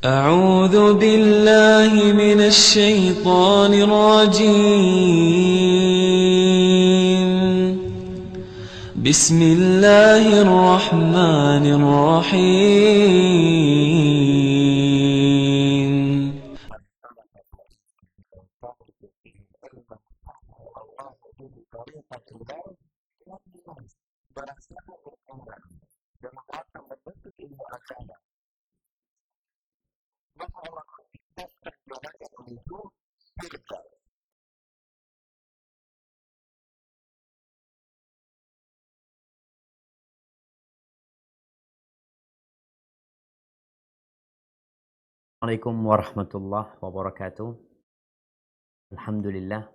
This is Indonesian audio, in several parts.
أعوذ بالله من الشيطان الرجيم. بسم الله الرحمن الرحيم. Assalamualaikum warahmatullahi wabarakatuh. Alhamdulillah.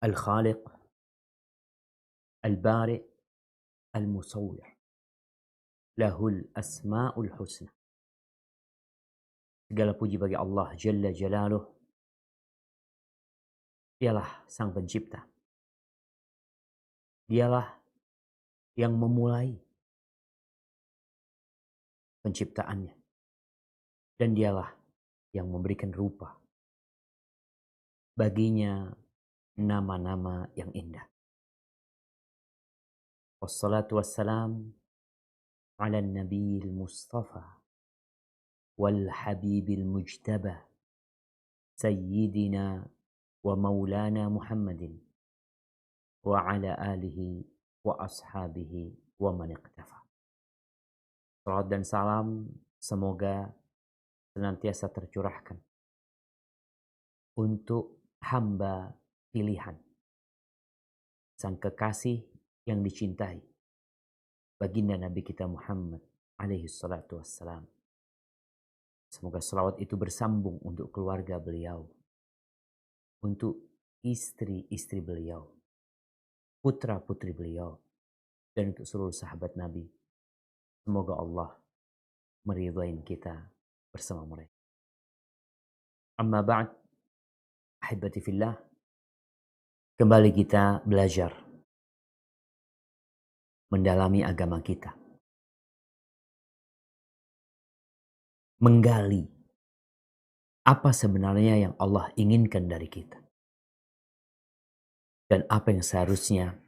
Al-Khaliq, Al-Bari', Al-Musawwir. Lahul asma'ul husna. Segala puji bagi Allah Jalla Jalaluh. Dialah sang pencipta. Dialah yang memulai penciptaannya. Dan dialah yang memberikan rupa. Baginya nama-nama yang indah. Wassalatu wassalam ala nabiyil mustafa wal habibil mujtaba sayyidina wa maulana Muhammadin wa ala alihi wa ashabihi wa man iqtafa. Salat dan salam semoga senantiasa tercurahkan untuk hamba pilihan, sang kekasih yang dicintai, baginda Nabi kita Muhammad alaihi salatu wassalam. Semoga salawat itu bersambung untuk keluarga beliau, untuk istri-istri beliau, putra-putri beliau, dan untuk seluruh sahabat Nabi. Semoga Allah meridai kita bersama mereka. Amma ba'd, ahibati fillah, kembali kita belajar mendalami agama kita, menggali apa sebenarnya yang Allah inginkan dari kita, dan apa yang seharusnya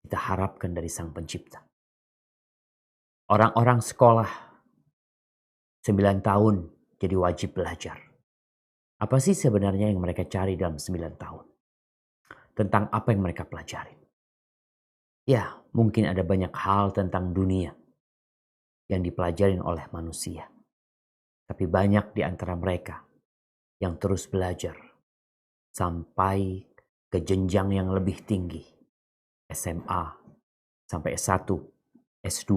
kita harapkan dari Sang Pencipta. Orang-orang sekolah 9 tahun jadi wajib belajar. Apa sih sebenarnya yang mereka cari dalam 9 tahun? Tentang apa yang mereka pelajari? Ya, mungkin ada banyak hal tentang dunia yang dipelajarin oleh manusia. Tapi banyak di antara mereka yang terus belajar sampai ke jenjang yang lebih tinggi. SMA, sampai S1, S2,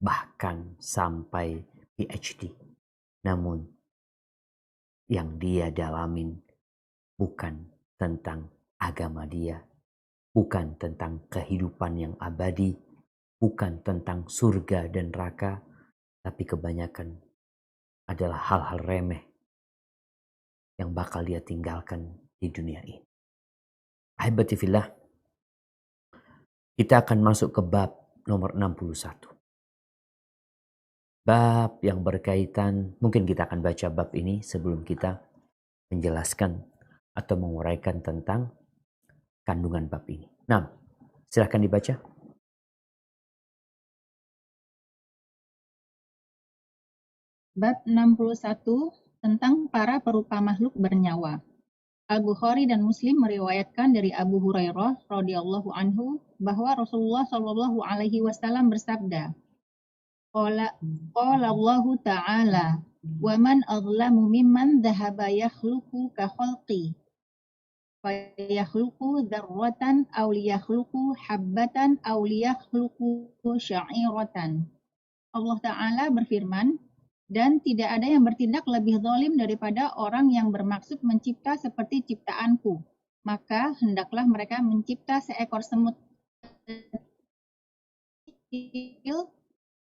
bahkan sampai PhD. Namun yang dia dalamin bukan tentang agama dia, bukan tentang kehidupan yang abadi, bukan tentang surga dan neraka, tapi kebanyakan adalah hal-hal remeh yang bakal dia tinggalkan di dunia ini. Ahibati fillah, kita akan masuk ke bab nomor 61. Bab yang berkaitan, mungkin kita akan baca bab ini sebelum kita menjelaskan atau menguraikan tentang kandungan bab ini. Nah, silahkan dibaca. Bab 61 tentang para perupa makhluk bernyawa. Al-Bukhari dan Muslim meriwayatkan dari Abu Hurairah radhiyallahu anhu bahwa Rasulullah shallallahu alaihi wasallam bersabda, Qala Allahu ta'ala, "Wa man aghlamu mimman dhahaba yakhluqu ka khalqi, fa yakhluqu dzarratan aw liyakhluqu habbatan aw liyakhluqu sya'iratan." Allah Ta'ala berfirman, dan tidak ada yang bertindak lebih zalim daripada orang yang bermaksud mencipta seperti ciptaanku. Maka hendaklah mereka mencipta seekor semut kecil,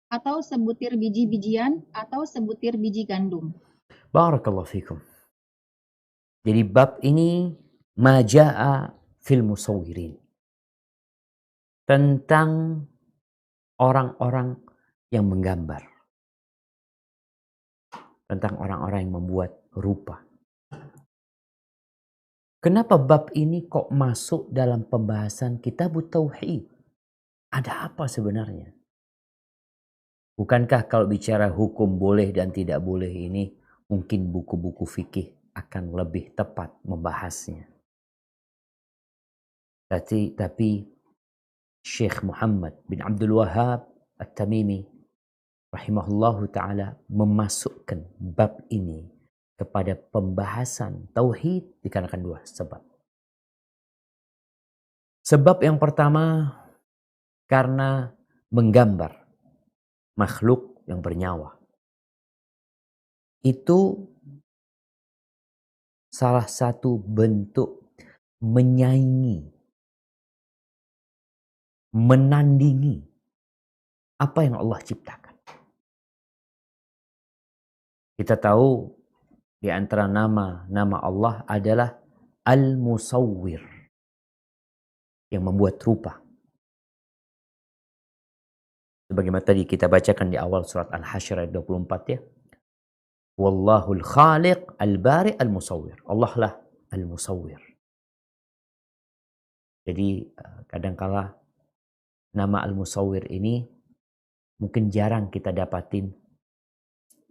atau sebutir biji-bijian, atau sebutir biji gandum. Barakallahu fikum. Jadi bab ini maja'a fil musawwirin. Tentang orang-orang yang menggambar. tentang orang-orang yang membuat rupa. Kenapa bab ini kok masuk dalam pembahasan Kitabut Tauhid? Ada apa sebenarnya? Bukankah kalau bicara hukum boleh dan tidak boleh ini, mungkin buku-buku fikih akan lebih tepat membahasnya. Tapi Syekh Muhammad bin Abdul Wahhab At-Tamimi rahimahullahu ta'ala memasukkan bab ini kepada pembahasan tauhid dikarenakan dua sebab. Sebab yang pertama, karena menggambar makhluk yang bernyawa. Itu salah satu bentuk menyaingi, menandingi apa yang Allah ciptakan. Kita tahu di antara nama Allah adalah Al-Musawwir, yang membuat rupa. Sebagaimana tadi kita bacakan di awal surat Al-Hasyr ayat 24 ya. Wallahul khaliq al-bari al-musawwir. Allah lah al-musawwir. Jadi kadangkala nama al-musawwir ini mungkin jarang kita dapatin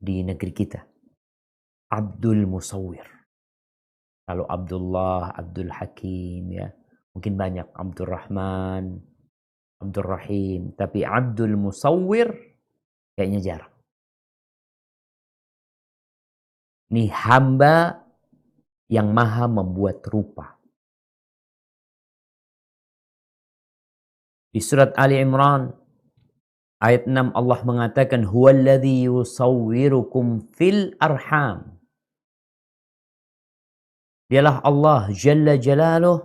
di negeri kita. Abdul Musawwir. Kalau Abdullah, Abdul Hakim ya, mungkin banyak. Abdul Rahman, Abdul Rahim. Tapi Abdul Musawwir kayaknya jarang. Ini hamba yang maha membuat rupa. Di surat Ali Imran ayat 6 Allah mengatakan huwallazi yusawwirukum fil arham. Dialah Allah Jalla Jalaluh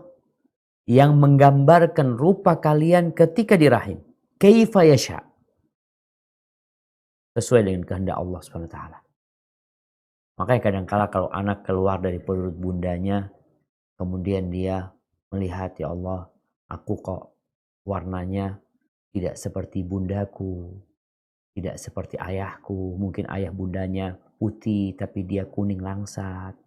yang menggambarkan rupa kalian ketika di rahim. Kaifa yasha. Sesuai dengan kehendak Allah SWT. Makanya kadangkala kalau anak keluar dari perut bundanya, kemudian dia melihat, ya Allah, aku kok warnanya tidak seperti bundaku, tidak seperti ayahku. Mungkin ayah bundanya putih, tapi dia kuning langsat.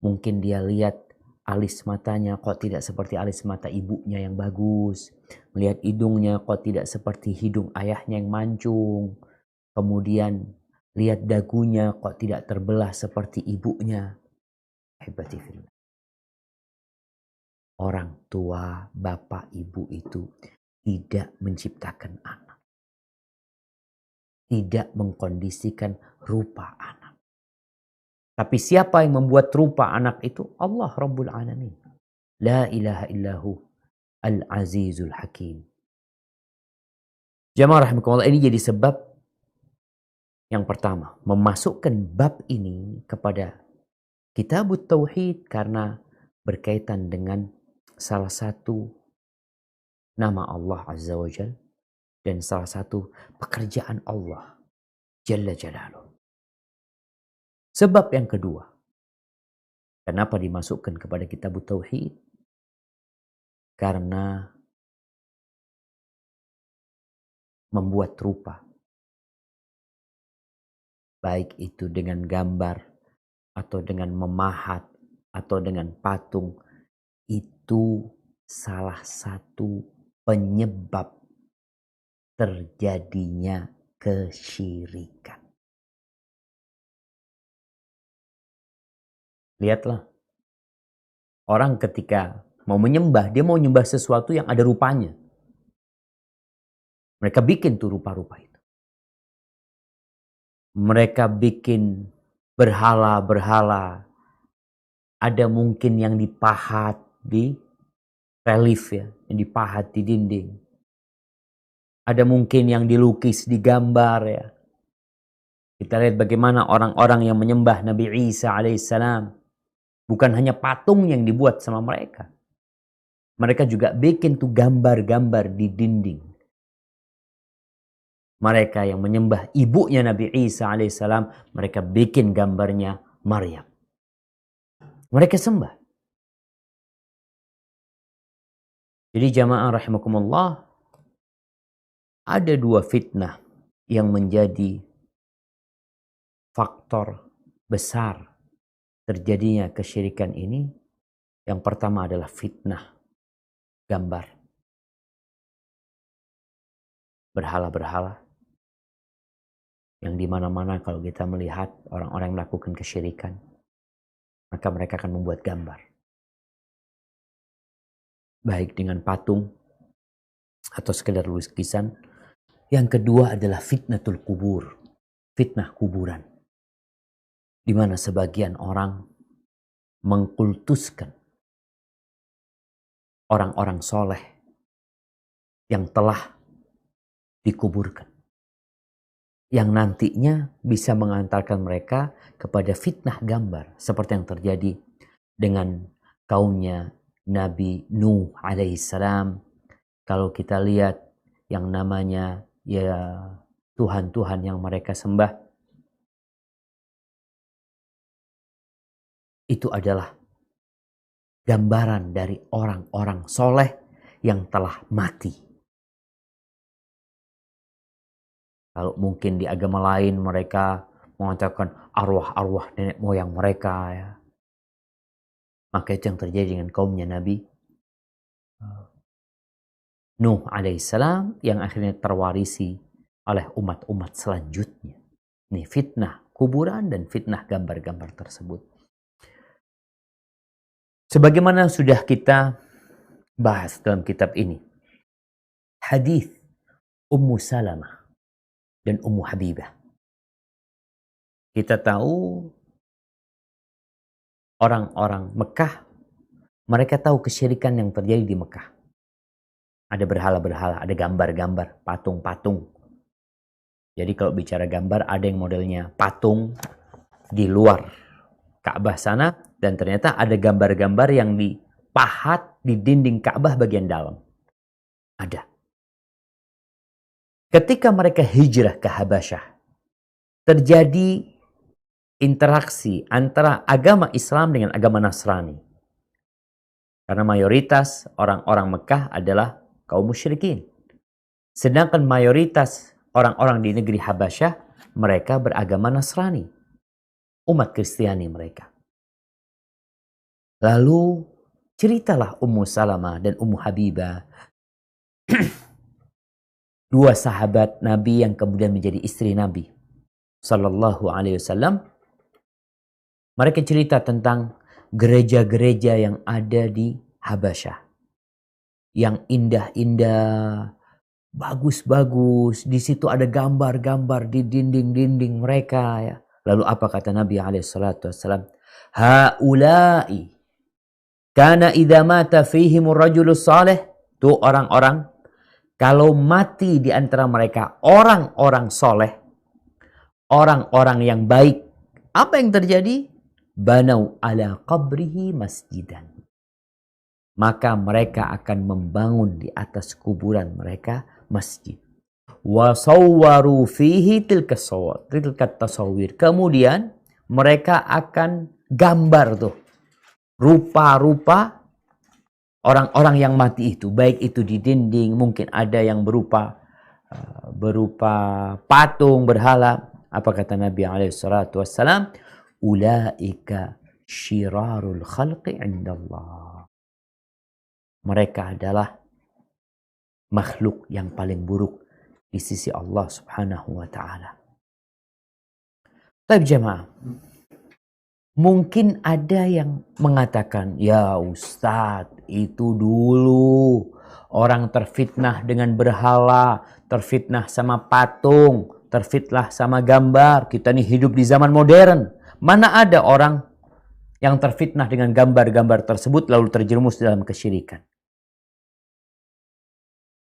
Mungkin dia lihat alis matanya kok tidak seperti alis mata ibunya yang bagus. Melihat hidungnya kok tidak seperti hidung ayahnya yang mancung. Kemudian lihat dagunya kok tidak terbelah seperti ibunya. Hebati fillah. Orang tua, bapak, ibu itu tidak menciptakan anak. Tidak mengkondisikan rupa anak. Tapi siapa yang membuat rupa anak itu? Allah Rabbul Alamin. La ilaha illahu al-azizul hakim. Jamaah rahimakumullah, ini jadi sebab yang pertama. Memasukkan bab ini kepada Kitabut Tauhid karena berkaitan dengan salah satu nama Allah Azza wa Jal dan salah satu pekerjaan Allah Jalla Jalaluh. Sebab yang kedua, kenapa dimasukkan kepada Kitabut Tauhid? Karena membuat rupa, baik itu dengan gambar atau dengan memahat atau dengan patung, itu salah satu penyebab terjadinya kesyirikan. Lihatlah, orang ketika mau menyembah, dia mau menyembah sesuatu yang ada rupanya. Mereka bikin tuh rupa-rupa itu. Mereka bikin berhala-berhala. Ada mungkin yang dipahat di relief ya, yang dipahat di dinding. Ada mungkin yang dilukis di gambar ya. Kita lihat bagaimana orang-orang yang menyembah Nabi Isa alaihissalam. Bukan hanya patung yang dibuat sama mereka. Mereka juga bikin tuh gambar-gambar di dinding. Mereka yang menyembah ibunya Nabi Isa alaihissalam, mereka bikin gambarnya Maryam. Mereka sembah. Jadi jamaah rahimakumullah, ada 2 fitnah yang menjadi faktor besar terjadinya kesyirikan ini, yang pertama adalah fitnah gambar. Berhala-berhala yang dimana-mana kalau kita melihat orang-orang yang melakukan kesyirikan, maka mereka akan membuat gambar. Baik dengan patung atau sekedar lukisan. Yang kedua adalah fitnatul kubur, fitnah kuburan. Di mana sebagian orang mengkultuskan orang-orang soleh yang telah dikuburkan. Yang nantinya bisa mengantarkan mereka kepada fitnah gambar. Seperti yang terjadi dengan kaumnya Nabi Nuh alaihissalam. Kalau kita lihat yang namanya ya Tuhan-Tuhan yang mereka sembah, itu adalah gambaran dari orang-orang soleh yang telah mati. Kalau mungkin di agama lain mereka mengatakan arwah-arwah nenek moyang mereka, ya. Maka itu yang terjadi dengan kaumnya Nabi Nuh alaihissalam yang akhirnya terwarisi oleh umat-umat selanjutnya. Ini fitnah kuburan dan fitnah gambar-gambar tersebut. Sebagaimana sudah kita bahas dalam kitab ini, hadis Ummu Salamah dan Ummu Habibah. Kita tahu orang-orang Mekah, mereka tahu kesyirikan yang terjadi di Mekah. Ada berhala-berhala, ada gambar-gambar, patung-patung. Jadi kalau bicara gambar, ada yang modelnya patung di luar Ka'bah sana, dan ternyata ada gambar-gambar yang dipahat di dinding Ka'bah bagian dalam. Ada. Ketika mereka hijrah ke Habasyah, terjadi interaksi antara agama Islam dengan agama Nasrani. Karena mayoritas orang-orang Mekah adalah kaum musyrikin. Sedangkan mayoritas orang-orang di negeri Habasyah, mereka beragama Nasrani. Umat Kristiani mereka. Lalu ceritalah Ummu Salamah dan Ummu Habibah, dua sahabat Nabi yang kemudian menjadi istri Nabi Sallallahu Alaihi Wasallam. Mereka cerita tentang gereja-gereja yang ada di Habasyah, yang indah-indah, bagus-bagus. Di situ ada gambar-gambar di dinding-dinding mereka. Ya. Lalu apa kata Nabi SAW? Haulai kana idza mata fihimur rajulus salih. Tuh orang-orang, kalau mati di antara mereka orang-orang soleh, orang-orang yang baik, apa yang terjadi? Banau ala qabrihi masjidan. Maka mereka akan membangun di atas kuburan mereka masjid. Wa sawwaru fihi tilka tasawwir. Kemudian mereka akan gambar tuh rupa-rupa orang-orang yang mati itu, baik itu di dinding, mungkin ada yang berupa patung, berhala. Apa kata Nabi SAW? Ulaika syirarul khalqi indallah. Mereka adalah makhluk yang paling buruk di sisi Allah Subhanahu wa ta'ala. Tapi jemaah, mungkin ada yang mengatakan, ya Ustadz, itu dulu orang terfitnah dengan berhala, terfitnah sama patung, terfitnah sama gambar. Kita nih hidup di zaman modern. Mana ada orang yang terfitnah dengan gambar-gambar tersebut lalu terjerumus dalam kesyirikan?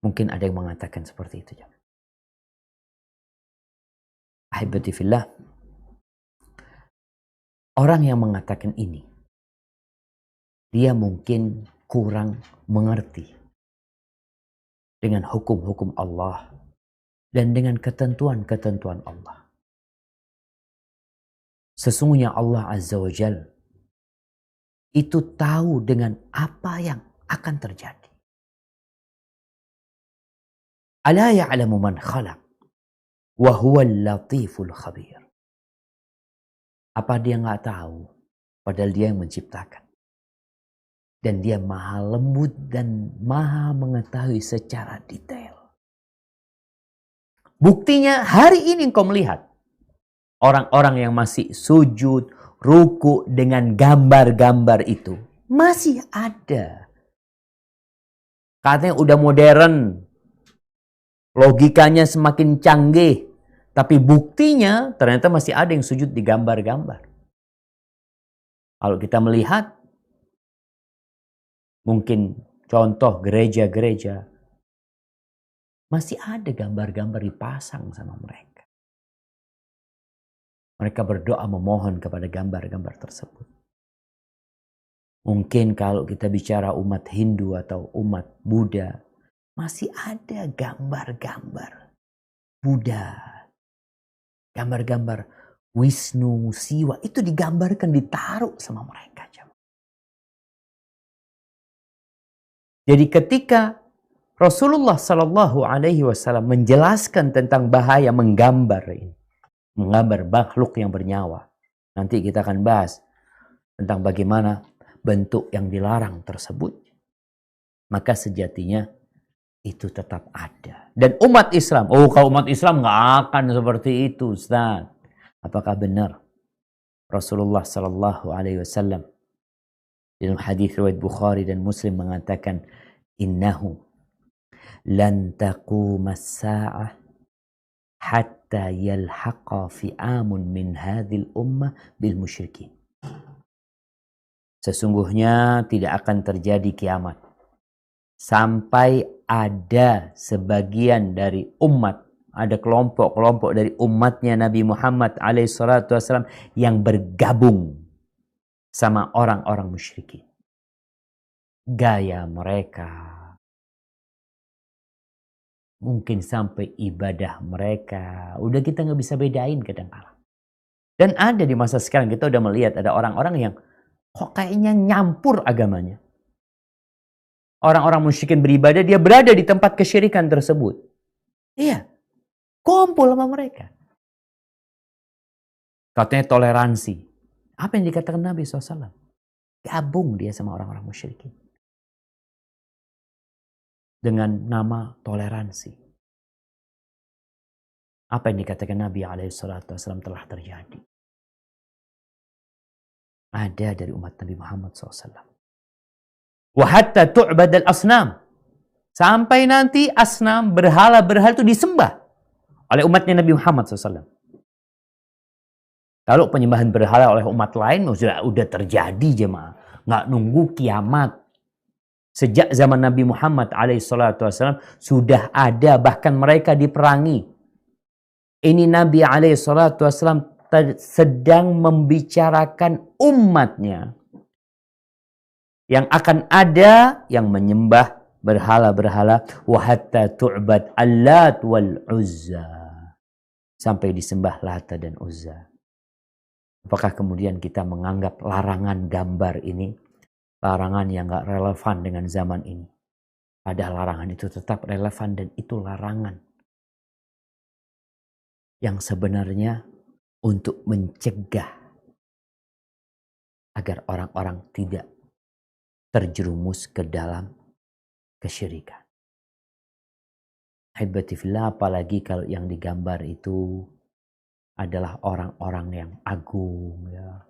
Mungkin ada yang mengatakan seperti itu. Ahibati fillah. Orang yang mengatakan ini, dia mungkin kurang mengerti dengan hukum-hukum Allah dan dengan ketentuan-ketentuan Allah. Sesungguhnya Allah Azza wa Jal itu tahu dengan apa yang akan terjadi. Ala ya'lamu man khalaq wa huwal latiful khabir. Apa dia nggak tahu? Padahal dia yang menciptakan. Dan dia maha lembut dan maha mengetahui secara detail. Buktinya hari ini engkau melihat orang-orang yang masih sujud, ruku dengan gambar-gambar itu. Masih ada. Katanya udah modern. Logikanya semakin canggih. Tapi buktinya ternyata masih ada yang sujud di gambar-gambar. Kalau kita melihat, mungkin contoh gereja-gereja, masih ada gambar-gambar dipasang sama mereka. Mereka berdoa memohon kepada gambar-gambar tersebut. Mungkin kalau kita bicara umat Hindu atau umat Buddha, masih ada gambar-gambar Buddha. Gambar-gambar Wisnu, Siwa, itu digambarkan, ditaruh sama mereka. Jadi ketika Rasulullah Sallallahu Alaihi Wasallam menjelaskan tentang bahaya menggambar ini, menggambar makhluk yang bernyawa. Nanti kita akan bahas tentang bagaimana bentuk yang dilarang tersebut. Maka sejatinya itu tetap ada. Dan umat Islam, kalau umat Islam nggak akan seperti itu, Ustaz. Apakah benar Rasulullah Sallallahu Alaihi Wasallam dalam hadis riwayat Bukhari dan Muslim mengatakan, innahu lan taquma as-sa'ah hatta yalhaqa fi'amun min hadhil ummah bil musyrikin. Sesungguhnya tidak akan terjadi kiamat sampai ada sebagian dari umat, ada kelompok-kelompok dari umatnya Nabi Muhammad alaihissalam yang bergabung sama orang-orang musyrikin. Gaya mereka, mungkin sampai ibadah mereka, udah kita nggak bisa bedain kadang-kadang. Dan ada di masa sekarang kita udah melihat ada orang-orang yang kok kayaknya nyampur agamanya. Orang-orang musyrikin beribadah, dia berada di tempat kesyirikan tersebut. Iya, kumpul sama mereka. Katanya toleransi. Apa yang dikatakan Nabi SAW? Gabung dia sama orang-orang musyrikin. Dengan nama toleransi. Apa yang dikatakan Nabi SAW telah terjadi. Ada dari umat Nabi Muhammad SAW. Wa hatta tu'bad al-asnam. Sampai nanti asnam, berhala-berhala itu disembah oleh umatnya Nabi Muhammad SAW. Kalau penyembahan berhala oleh umat lain udah terjadi jemaah. Nggak nunggu kiamat. Sejak zaman Nabi Muhammad SAW sudah ada, bahkan mereka diperangi. Ini Nabi SAW sedang membicarakan umatnya. Yang akan ada yang menyembah berhala-berhala. Wa hatta tu'bad Allat wal Uzza. Sampai disembah Lata dan Uzza. Apakah kemudian kita menganggap larangan gambar ini larangan yang gak relevan dengan zaman ini? Padahal larangan itu tetap relevan dan itu larangan yang sebenarnya untuk mencegah agar orang-orang tidak terjerumus ke dalam kesyirikan. Ahibati fillah, apalagi kalau yang digambar itu adalah orang-orang yang agung, ya.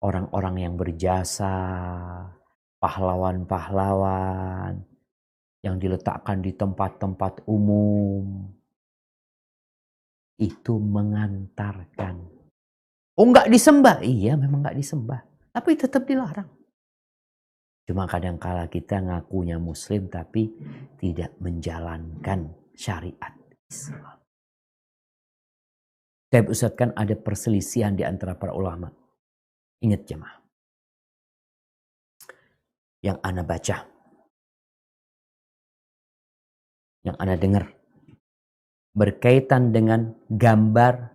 Orang-orang yang berjasa, pahlawan-pahlawan yang diletakkan di tempat-tempat umum. Itu mengantarkan. Enggak disembah. Iya, memang enggak disembah. Tapi tetap dilarang. Cuma kadang-kala kita ngakunya muslim tapi tidak menjalankan syariat Islam. Tapi Ustaz, kan ada perselisihan di antara para ulama. Ingat jemaah. Yang ana baca. Yang ana dengar. Berkaitan dengan gambar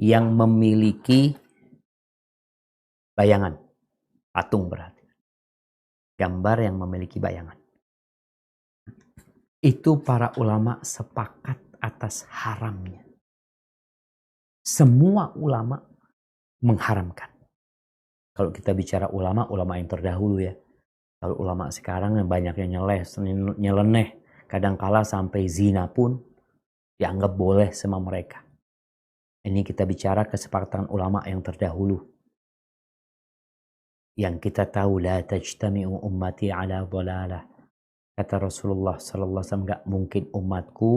yang memiliki bayangan. Patung berarti. Gambar yang memiliki bayangan. Itu para ulama sepakat atas haramnya. Semua ulama mengharamkan. Kalau kita bicara ulama yang terdahulu ya. Kalau ulama sekarang yang banyak yang nyeleneh, kadangkala sampai zina pun dianggap boleh sama mereka. Ini kita bicara kesepakatan ulama yang terdahulu. Yang kita tahu, la tajtami'u ummati ala dhalalah. Kata Rasulullah sallallahu alaihi wasallam, enggak mungkin umatku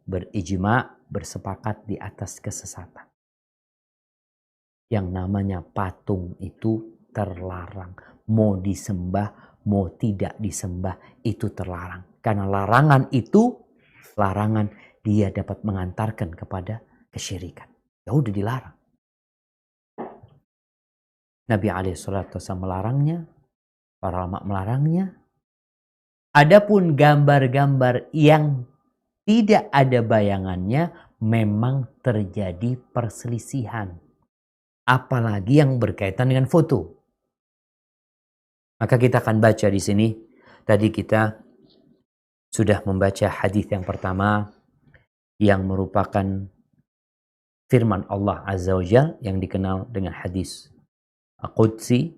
berijma, bersepakat di atas kesesatan. Yang namanya patung itu terlarang. Mau disembah, mau tidak disembah, itu terlarang. Karena larangan itu, larangan dia dapat mengantarkan kepada kesyirikan. Ya udah dilarang. Nabi SAW melarangnya, para ulama melarangnya. Adapun gambar-gambar yang tidak ada bayangannya, memang terjadi perselisihan. Apalagi yang berkaitan dengan foto. Maka kita akan baca di sini. Tadi kita sudah membaca hadis yang pertama yang merupakan firman Allah Azza wa Jalla yang dikenal dengan hadis Qudsi.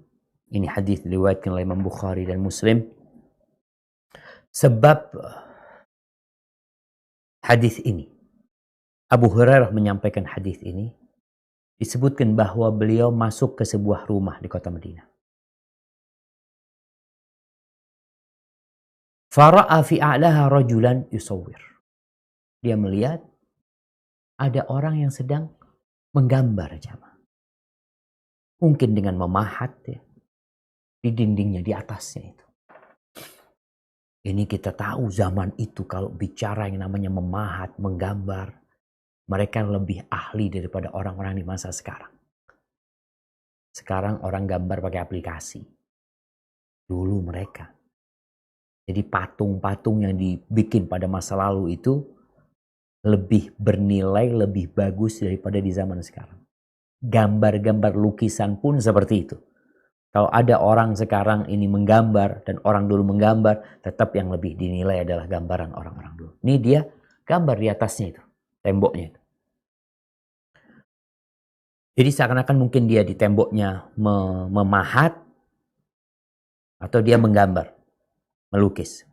Ini hadis diriwayatkan oleh Imam Bukhari dan Muslim. Sebab hadis ini, Abu Hurairah menyampaikan hadis ini, disebutkan bahwa beliau masuk ke sebuah rumah di kota Madinah. Fara'a fi a'laha rajulan yusawwir. Dia melihat ada orang yang sedang menggambar jamaah. Mungkin dengan memahat ya, di dindingnya, di atasnya itu. Ini kita tahu zaman itu kalau bicara yang namanya memahat, menggambar, mereka lebih ahli daripada orang-orang di masa sekarang. Sekarang orang gambar pakai aplikasi. Dulu mereka. Jadi patung-patung yang dibikin pada masa lalu itu lebih bernilai, lebih bagus daripada di zaman sekarang. Gambar-gambar lukisan pun seperti itu. Kalau ada orang sekarang ini menggambar dan orang dulu menggambar, tetap yang lebih dinilai adalah gambaran orang-orang dulu. Ini dia gambar di atasnya itu, temboknya itu. Jadi seakan-akan mungkin dia di temboknya memahat atau dia menggambar, melukis.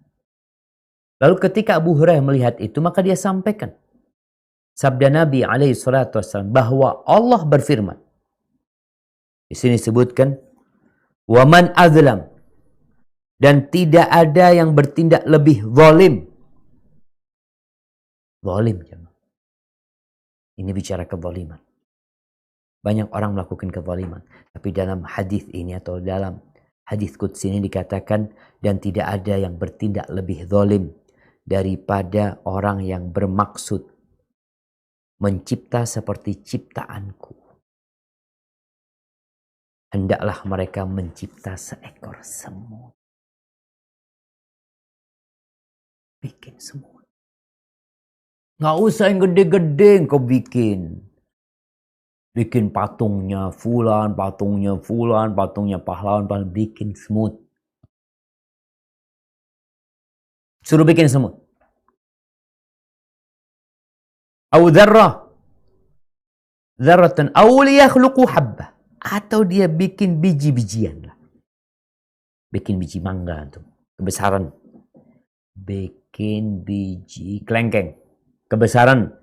Lalu ketika Abu Hurairah melihat itu, maka dia sampaikan sabda Nabi SAW bahwa Allah berfirman. Di sini disebutkan, waman azlam, dan tidak ada yang bertindak lebih zalim. Zalim. Ini bicara kezaliman. Banyak orang melakukan kezaliman. Tapi dalam hadis ini atau dalam hadis qudsi ini dikatakan, dan tidak ada yang bertindak lebih zalim daripada orang yang bermaksud mencipta seperti ciptaanku. Hendaklah mereka mencipta seekor semut. Bikin semut. Nggak usah yang gede-gede kau bikin. Bikin patungnya fulan, patungnya pahlawan, bikin semut. Suruh bikin semut. Au dzarrah. Dzarratan aw liyakhluqu habbah. Atau dia bikin biji-bijian lah. Bikin biji mangga tuh. Kebesaran. Bikin biji kelengkeng. Kebesaran.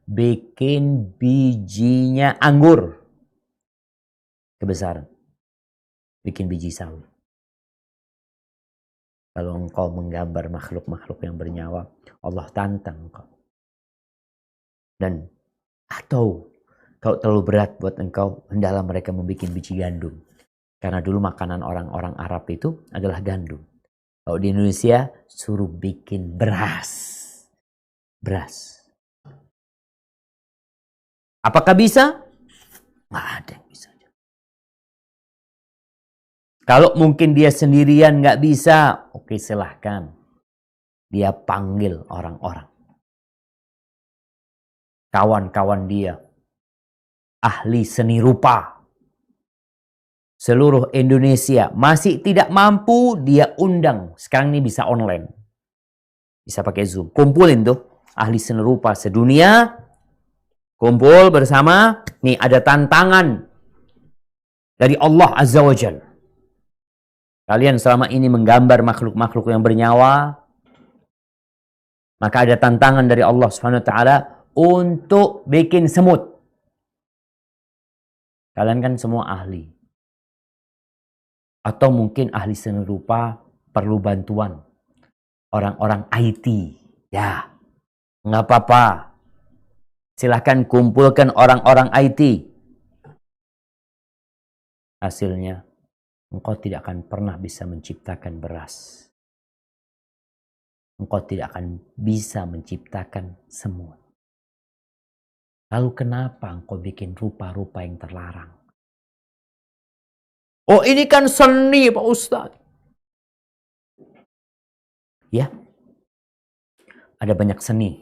Bikin bijinya anggur. Kebesaran. Bikin biji sawi. Kalau engkau menggambar makhluk-makhluk yang bernyawa, Allah tantang engkau. Dan atau kalau terlalu berat buat engkau, hendaklah mereka membuat biji gandum. Karena dulu makanan orang-orang Arab itu adalah gandum. Kalau di Indonesia, suruh bikin beras. Beras. Apakah bisa? Nggak ada yang bisa. Kalau mungkin dia sendirian nggak bisa, oke silahkan. Dia panggil orang-orang. Kawan-kawan dia. Ahli seni rupa. Seluruh Indonesia masih tidak mampu, dia undang. Sekarang ini bisa online. Bisa pakai Zoom. Kumpulin tuh ahli seni rupa sedunia. Kumpul bersama. Nih ada tantangan. dari Allah Azza wa Jalla. Kalian selama ini menggambar makhluk-makhluk yang bernyawa, maka ada tantangan dari Allah Subhanahu wa taala untuk bikin semut. Kalian kan semua ahli. Atau mungkin ahli seni rupa perlu bantuan orang-orang IT. Ya, nggak apa-apa. Silahkan kumpulkan orang-orang IT. Hasilnya, engkau tidak akan pernah bisa menciptakan beras. Engkau tidak akan bisa menciptakan semut. Lalu kenapa engkau bikin rupa-rupa yang terlarang? Oh, ini kan seni, Pak Ustadz. Ya, ada banyak seni.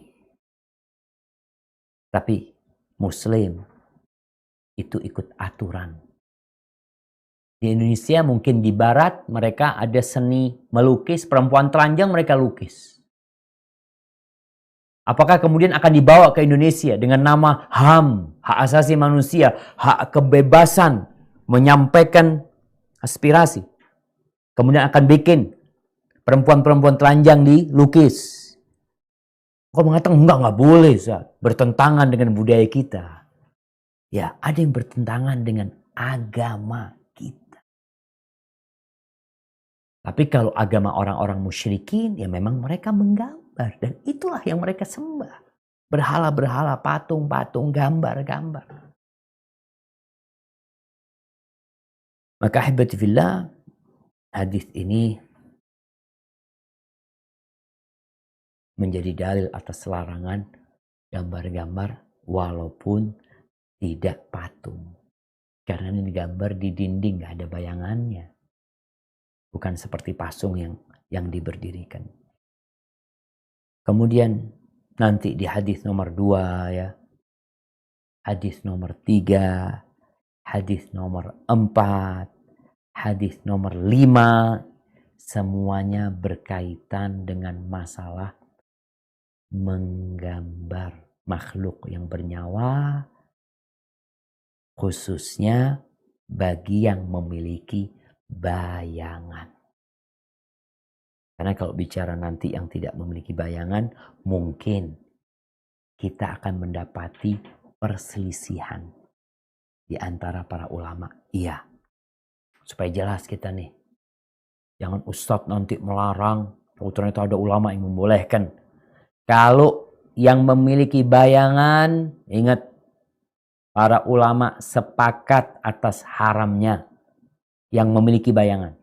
Tapi Muslim itu ikut aturan. Di Indonesia mungkin di barat mereka ada seni melukis, perempuan telanjang mereka lukis. Apakah kemudian akan dibawa ke Indonesia dengan nama HAM, hak asasi manusia, hak kebebasan menyampaikan aspirasi. Kemudian akan bikin perempuan-perempuan telanjang dilukis. Kau mengatakan enggak boleh, Ustaz. Bertentangan dengan budaya kita. Ya, ada yang bertentangan dengan agama kita. Tapi kalau agama orang-orang musyrikin, ya memang mereka menggambar. Dan itulah yang mereka sembah. Berhala-berhala, patung-patung, gambar-gambar. Maka ahibati fillah, hadis ini menjadi dalil atas larangan gambar-gambar walaupun tidak patung. Karena ini gambar di dinding, gak ada bayangannya. Bukan seperti pasung yang diberdirikan. Kemudian nanti di hadis nomor 2 ya. Hadis nomor 3. Hadis nomor 4. Hadis nomor 5. Semuanya berkaitan dengan masalah menggambar makhluk yang bernyawa. Khususnya bagi yang memiliki bayangan. Karena kalau bicara nanti yang tidak memiliki bayangan, mungkin kita akan mendapati perselisihan di antara para ulama. Iya, supaya jelas kita nih. Jangan ustadz nanti melarang, ternyata ada ulama yang membolehkan. Kalau yang memiliki bayangan, ingat, para ulama sepakat atas haramnya yang memiliki bayangan.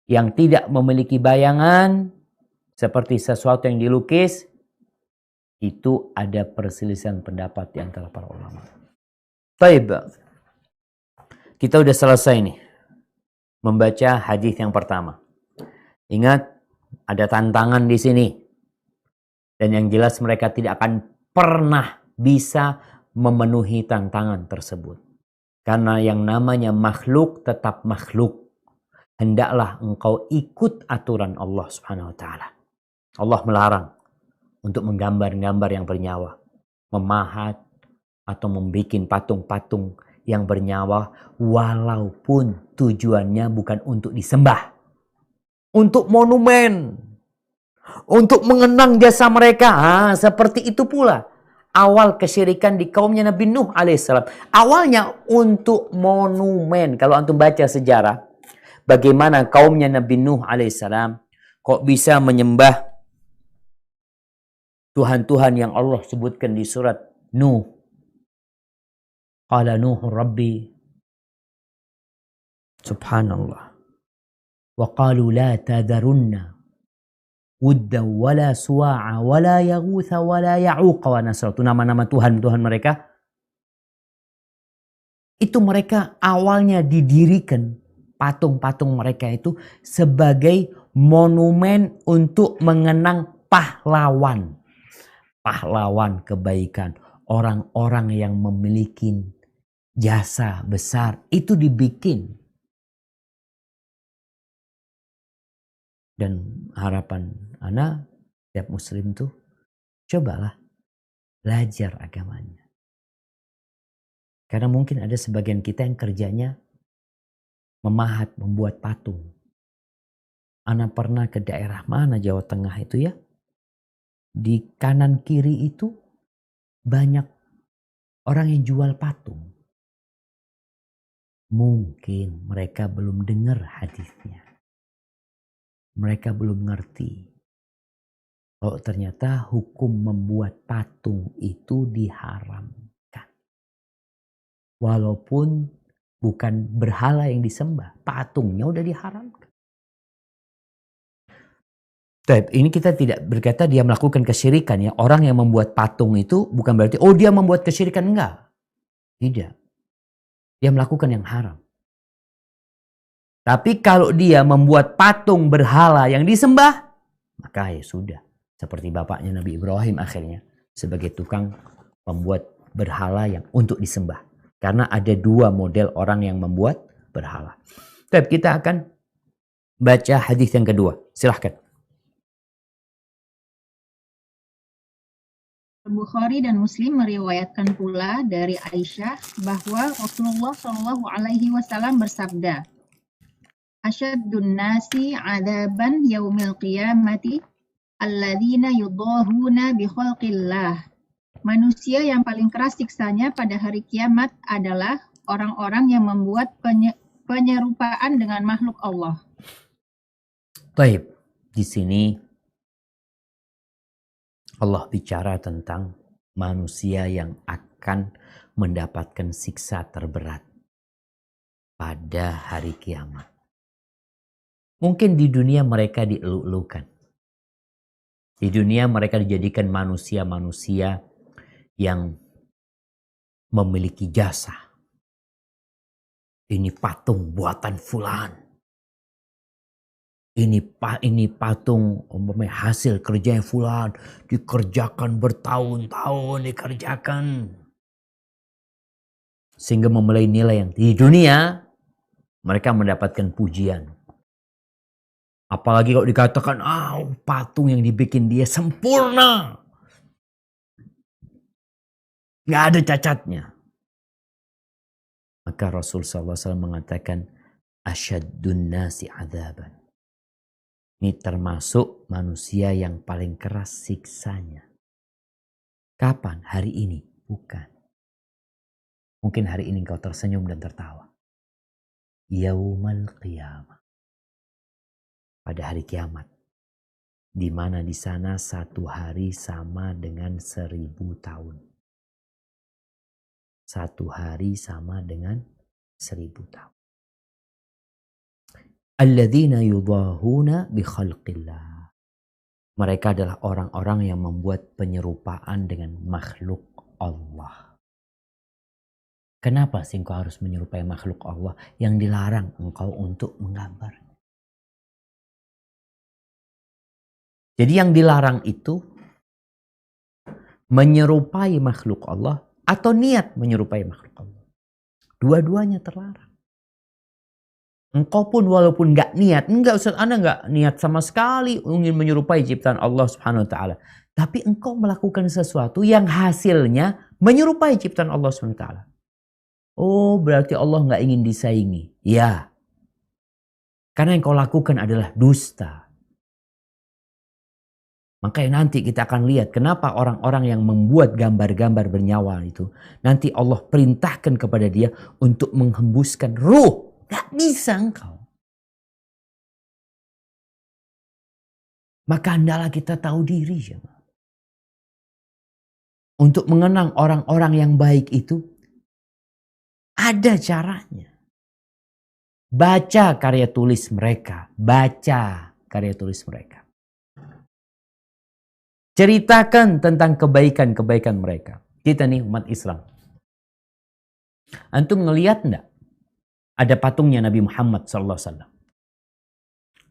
Yang tidak memiliki bayangan, seperti sesuatu yang dilukis, itu ada perselisihan pendapat di antara para ulama. Baik, kita udah selesai nih membaca hadis yang pertama. Ingat, ada tantangan di sini. Dan yang jelas mereka tidak akan pernah bisa memenuhi tantangan tersebut. Karena yang namanya makhluk tetap makhluk. Hendaklah engkau ikut aturan Allah Subhanahu wa taala. Allah melarang untuk menggambar-gambar yang bernyawa, memahat atau membuat patung-patung yang bernyawa walaupun tujuannya bukan untuk disembah. Untuk monumen, untuk mengenang jasa mereka. Seperti itu pula awal kesyirikan di kaumnya Nabi Nuh alaihissalam. Awalnya untuk monumen. Kalau antum baca sejarah, bagaimana kaumnya Nabi Nuh alaihissalam kok bisa menyembah Tuhan-Tuhan yang Allah sebutkan di surat Nuh. Qala Nuh Rabbi. Subhanallah. Wa qalu la tadarunna wudda wala suwa'a wala yaghutha wala ya'uqa wa nasra. Itu nama-nama Tuhan-Tuhan mereka. Itu mereka awalnya didirikan. Patung-patung mereka itu sebagai monumen untuk mengenang pahlawan. Pahlawan kebaikan. Orang-orang yang memiliki jasa besar. Itu dibikin. Dan harapan ana, setiap muslim tuh, cobalah belajar agamanya. Karena mungkin ada sebagian kita yang kerjanya memahat, membuat patung. Ana pernah ke daerah mana Jawa Tengah itu ya. Di kanan kiri itu banyak orang yang jual patung. Mungkin mereka belum dengar hadisnya. Mereka belum ngerti. Kalau ternyata hukum membuat patung itu diharamkan. Walaupun bukan berhala yang disembah, patungnya udah diharamkan. Tapi ini kita tidak berkata dia melakukan kesyirikan ya. Orang yang membuat patung itu bukan berarti oh dia membuat kesyirikan, enggak. Tidak. Dia melakukan yang haram. Tapi kalau dia membuat patung berhala yang disembah, maka ya sudah. Seperti bapaknya Nabi Ibrahim akhirnya sebagai tukang membuat berhala yang untuk disembah. Karena ada dua model orang yang membuat berhala. Tapi kita akan baca hadis yang kedua. Silahkan. Bukhari dan Muslim meriwayatkan pula dari Aisyah bahwa Rasulullah Shallallahu Alaihi Wasallam bersabda, "Asyaddun nasi adaban yaumil qiyamati alladzina yudahuna bi khalqillah." Manusia yang paling keras siksanya pada hari kiamat adalah orang-orang yang membuat penyerupaan dengan makhluk Allah. Baik, di sini Allah bicara tentang manusia yang akan mendapatkan siksa terberat pada hari kiamat. Mungkin di dunia mereka dieluk-elukan. Di dunia mereka dijadikan manusia-manusia yang memiliki jasa. Ini patung buatan fulan. Ini patung hasil kerja fulan. Dikerjakan bertahun-tahun dikerjakan. Sehingga memulai nilai yang di dunia mereka mendapatkan pujian. Apalagi kalau dikatakan patung yang dibikin dia sempurna. Nggak ada cacatnya. Maka Rasul SAW mengatakan asyaddun nasi adzaban. Ini termasuk manusia yang paling keras siksanya. Kapan? Hari ini? Bukan. Mungkin hari ini engkau tersenyum dan tertawa. Yaumal qiyamah. Pada hari kiamat. Di mana di sana satu hari sama dengan 1000 tahun. Satu hari sama dengan 1000 tahun. Alladzina yudahuna bi khalqillah. Mereka adalah orang-orang yang membuat penyerupaan dengan makhluk Allah. Kenapa sih engkau harus menyerupai makhluk Allah yang dilarang engkau untuk menggambar? Jadi yang dilarang itu menyerupai makhluk Allah atau niat menyerupai makhluk Allah. Dua-duanya terlarang. Engkau pun walaupun gak niat, enggak Ustaz, Anda gak niat sama sekali ingin menyerupai ciptaan Allah Subhanahu wa taala. Tapi engkau melakukan sesuatu yang hasilnya menyerupai ciptaan Allah Subhanahu wa taala. Oh, berarti Allah gak ingin disaingi. Ya. Karena yang kau lakukan adalah dusta. Makanya nanti kita akan lihat kenapa orang-orang yang membuat gambar-gambar bernyawa itu. Nanti Allah perintahkan kepada dia untuk menghembuskan ruh. Gak bisa engkau. Maka hendaklah kita tahu diri. Untuk mengenang orang-orang yang baik itu. Ada caranya. Baca karya tulis mereka. Baca karya tulis mereka. Ceritakan tentang kebaikan-kebaikan mereka. Kita nih umat Islam. Antum ngelihat enggak? Ada patungnya Nabi Muhammad SAW.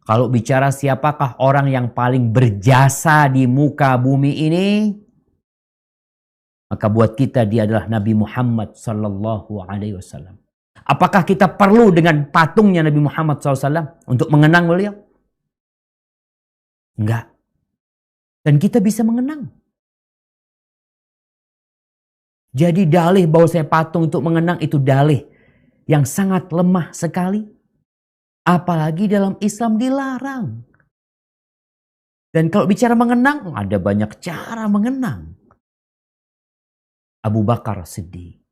Kalau bicara siapakah orang yang paling berjasa di muka bumi ini. Maka buat kita dia adalah Nabi Muhammad SAW. Apakah kita perlu dengan patungnya Nabi Muhammad SAW untuk mengenang beliau? Enggak. Dan kita bisa mengenang. Jadi dalih bahwa saya patung untuk mengenang itu dalih yang sangat lemah sekali. Apalagi dalam Islam dilarang. Dan kalau bicara mengenang, ada banyak cara mengenang. Abu Bakar Siddiq.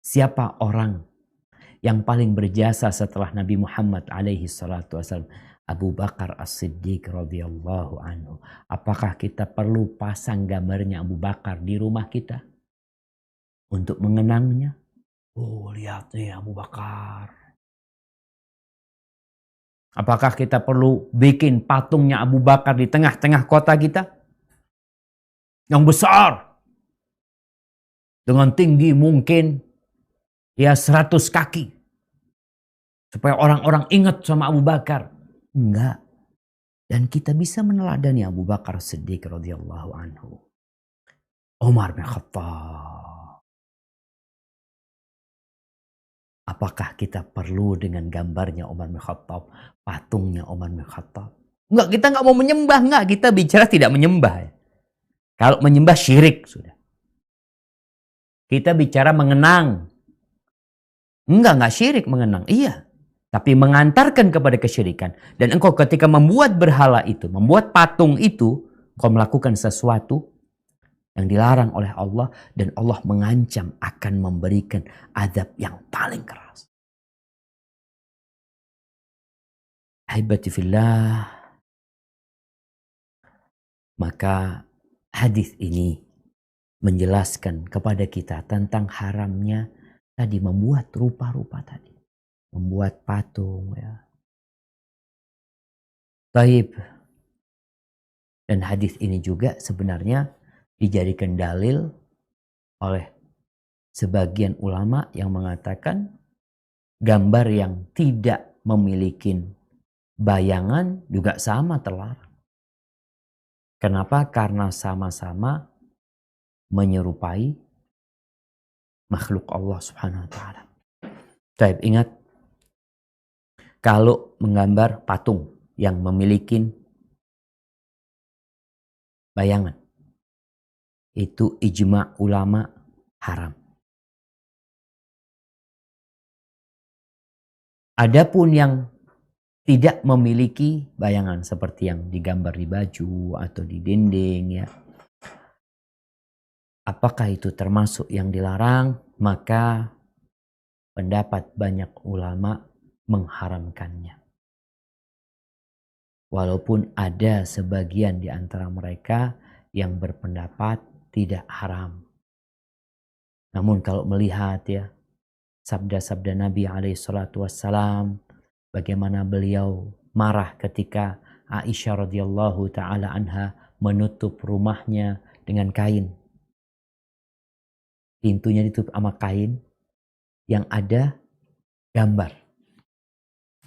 Siapa orang yang paling berjasa setelah Nabi Muhammad alaihi salatu wasallam? Abu Bakar As-Siddiq radhiyallahu anhu. Apakah kita perlu pasang gambarnya Abu Bakar di rumah kita untuk mengenangnya? Oh, lihat nih Abu Bakar. Apakah kita perlu bikin patungnya Abu Bakar di tengah-tengah kota kita? Yang besar. Dengan tinggi mungkin ya 100 kaki. Supaya orang-orang ingat sama Abu Bakar. Enggak. Dan kita bisa meneladani Abu Bakar Siddiq radhiyallahu anhu. Umar bin Khattab. Apakah kita perlu dengan gambarnya Umar bin Khattab, patungnya Umar bin Khattab? Enggak, kita enggak mau menyembah, enggak. Kita bicara tidak menyembah. Kalau menyembah syirik sudah. Kita bicara mengenang. Enggak syirik mengenang. Iya. Tapi mengantarkan kepada kesyirikan. Dan engkau ketika membuat berhala itu, membuat patung itu, engkau melakukan sesuatu yang dilarang oleh Allah. Dan Allah mengancam akan memberikan azab yang paling keras. Ahibati fillah. Maka hadis ini menjelaskan kepada kita tentang haramnya tadi membuat rupa-rupa tadi. Membuat patung ya. Taib. Dan hadis ini juga sebenarnya dijadikan dalil oleh sebagian ulama yang mengatakan gambar yang tidak memiliki bayangan juga sama terlarang. Kenapa? Karena sama-sama menyerupai makhluk Allah Subhanahu wa taala. Taib, ingat, kalau menggambar patung yang memiliki bayangan, itu ijma ulama haram. Adapun yang tidak memiliki bayangan seperti yang digambar di baju atau di dinding ya. Apakah itu termasuk yang dilarang? Maka pendapat banyak ulama mengharamkannya. Walaupun ada sebagian di antara mereka yang berpendapat tidak haram. Namun kalau melihat ya sabda-sabda Nabi SAW, bagaimana beliau marah ketika Aisyah radhiyallahu taala anha menutup rumahnya dengan kain. Pintunya ditutup sama kain yang ada gambar.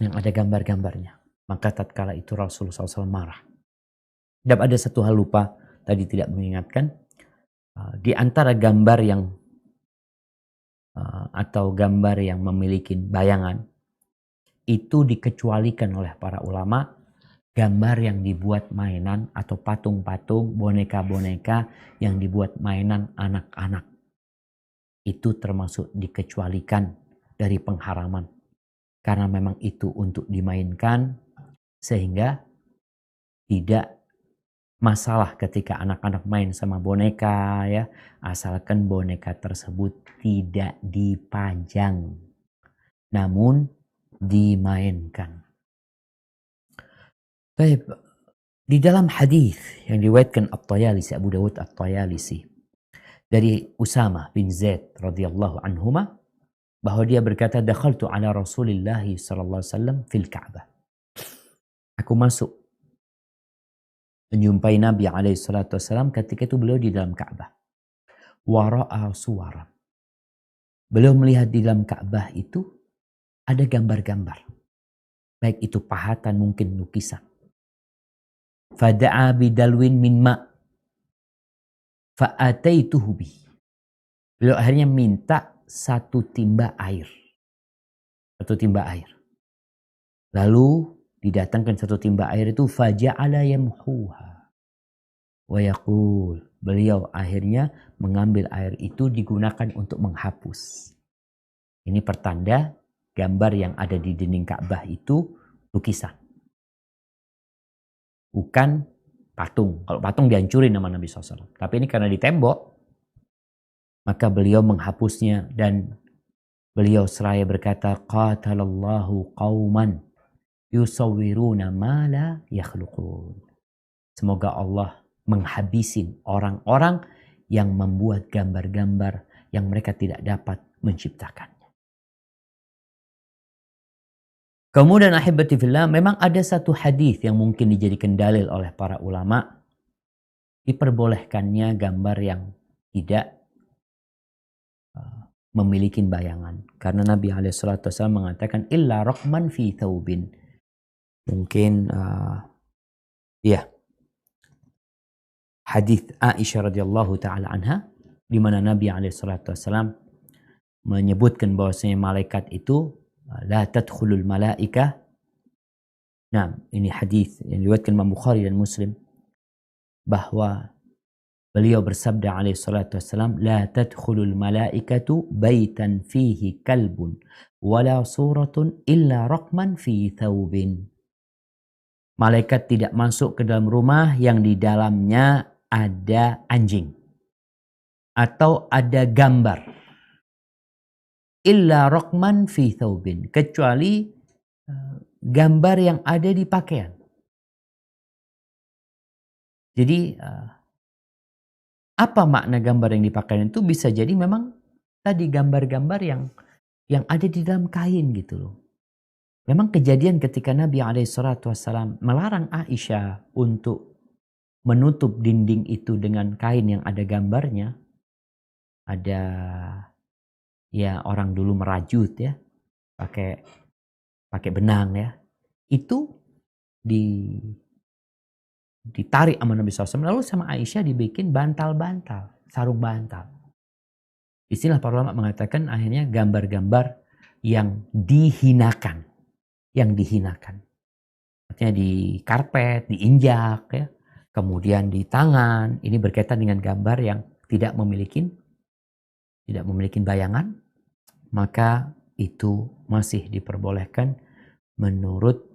Yang ada gambar-gambarnya. Maka tatkala itu Rasulullah SAW marah. Dan ada satu hal lupa tadi tidak mengingatkan. Di antara gambar yang atau gambar yang memiliki bayangan itu dikecualikan oleh para ulama. Gambar yang dibuat mainan atau patung-patung, boneka-boneka yang dibuat mainan anak-anak. Itu termasuk dikecualikan dari pengharaman. Karena memang itu untuk dimainkan sehingga tidak masalah ketika anak-anak main sama boneka ya, asalkan boneka tersebut tidak dipajang namun dimainkan. Baik, di dalam hadis yang diriwayatkan At-Tayalisi, Abu Dawud At-Tayalisi dari Usama bin Zaid radhiyallahu anhuma, bahwa dia berkata, dakhaltu ala Rasulillah sallallahu alaihi wasallam fil Ka'bah. Aku masuk menjumpai Nabi alaihi salatu wasallam ketika itu beliau di dalam Ka'bah. Wa ra'a suwaran. Beliau melihat di dalam Ka'bah itu ada gambar-gambar. Baik itu pahatan, mungkin lukisan. Fada'a bidalwin min ma' fa'ataituhu bi. Beliau akhirnya minta satu timba air. Satu timba air. Lalu didatangkan satu timba air itu faja'ala yamhuha wa yaqul. beliau akhirnya mengambil air itu digunakan untuk menghapus. Ini pertanda gambar yang ada di dinding Ka'bah itu lukisan. Bukan patung. Kalau patung dihancurin sama Nabi SAW. Tapi ini karena di tembok, maka beliau menghapusnya dan beliau seraya berkata, Qatalallahu qawman yusawwiruna ma la yakhluqun. Semoga Allah menghabisin orang-orang yang membuat gambar-gambar yang mereka tidak dapat menciptakannya. Kemudian ahibati fillah, memang ada satu hadis yang mungkin dijadikan dalil oleh para ulama diperbolehkannya gambar yang tidak memiliki bayangan. Karena Nabi SAW mengatakan illa raqman fi thawbin. Mungkin hadis Aisyah radhiyallahu taala anha di mana Nabi SAW menyebutkan bahwasanya malaikat itu la tadkhulul malaikah. Nah, ini hadis yang diriwayatkan Imam Bukhari dan Muslim bahwa beliau bersabda alaihi salatu wassalam, la tadkhulul malaikatu baitan fihi kalbun wala suratun illa raqman fi thawbin. Malaikat tidak masuk ke dalam rumah yang di dalamnya ada anjing atau ada gambar. Illa raqman fi thawbin, kecuali gambar yang ada di pakaian. Jadi apa makna gambar yang di pakaian itu? Bisa jadi memang tadi gambar-gambar yang ada di dalam kain gitu loh. Memang kejadian ketika Nabi SAW melarang Aisyah untuk menutup dinding itu dengan kain yang ada gambarnya. Ada ya orang dulu merajut ya, pakai benang ya. Itu ditarik sama Nabi SAW. Lalu sama Aisyah dibikin bantal-bantal, sarung bantal. Istilah para ulama mengatakan akhirnya gambar-gambar yang dihinakan. Artinya di karpet, diinjak ya. Kemudian di tangan. Ini berkaitan dengan gambar yang tidak memiliki bayangan. Maka itu masih diperbolehkan menurut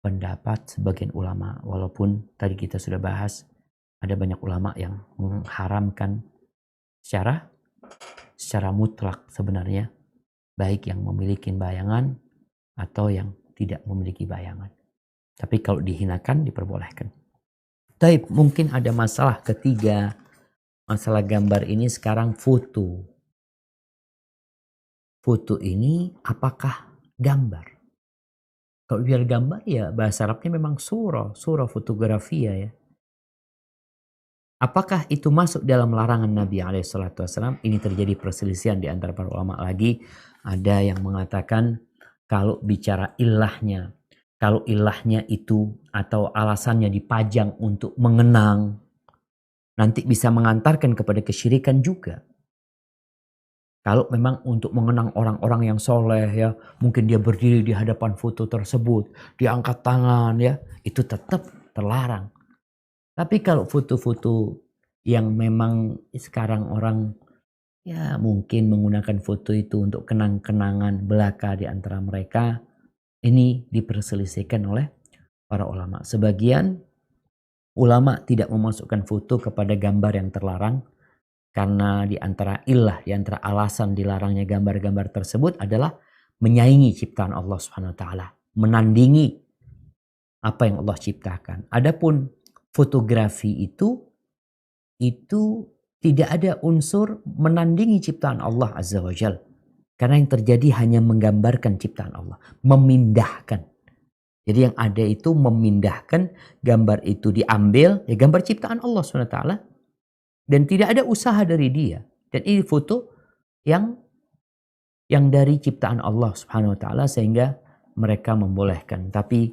pendapat sebagian ulama. Walaupun tadi kita sudah bahas ada banyak ulama yang mengharamkan secara mutlak sebenarnya, baik yang memiliki bayangan atau yang tidak memiliki bayangan. Tapi kalau dihinakan diperbolehkan. Tapi mungkin ada masalah ketiga. Masalah gambar ini sekarang foto. Foto ini apakah gambar? Kalau biar gambar ya bahasa Arabnya memang surah fotografi ya. Apakah itu masuk dalam larangan Nabi SAW? Ini terjadi perselisihan di antara para ulama lagi. Ada yang mengatakan kalau bicara ilahnya, kalau ilahnya itu atau alasannya dipajang untuk mengenang, nanti bisa mengantarkan kepada kesyirikan juga. Kalau memang untuk mengenang orang-orang yang soleh ya, mungkin dia berdiri di hadapan foto tersebut, diangkat tangan ya, itu tetap terlarang. Tapi kalau foto-foto yang memang sekarang orang ya mungkin menggunakan foto itu untuk kenang-kenangan belaka di antara mereka, ini diperselisihkan oleh para ulama. Sebagian ulama tidak memasukkan foto kepada gambar yang terlarang karena di antara alasan dilarangnya gambar-gambar tersebut adalah menyaingi ciptaan Allah Subhanahu wa taala, menandingi apa yang Allah ciptakan. Adapun fotografi itu tidak ada unsur menandingi ciptaan Allah Azza wa Jal. Karena yang terjadi hanya menggambarkan ciptaan Allah. Memindahkan. Jadi yang ada itu memindahkan, gambar itu diambil, ya gambar ciptaan Allah SWT. Dan tidak ada usaha dari dia. Dan ini foto yang dari ciptaan Allah Subhanahu wa taala sehingga mereka membolehkan. Tapi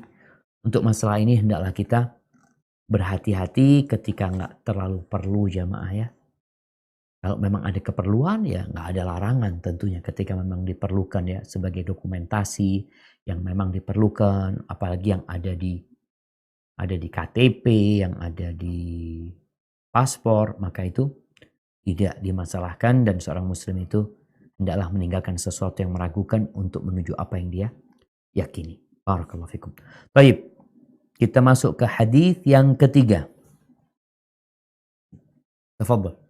untuk masalah ini hendaklah kita berhati-hati ketika nggak terlalu perlu jamaah ya. Kalau memang ada keperluan ya nggak ada larangan tentunya ketika memang diperlukan ya sebagai dokumentasi yang memang diperlukan, apalagi yang ada di KTP, yang ada di paspor, maka itu tidak dimasalahkan dan seorang muslim itu hendaklah meninggalkan sesuatu yang meragukan untuk menuju apa yang dia yakini. Barakallahu fikum. Baik, kita masuk ke hadis yang ketiga. Tafadhal.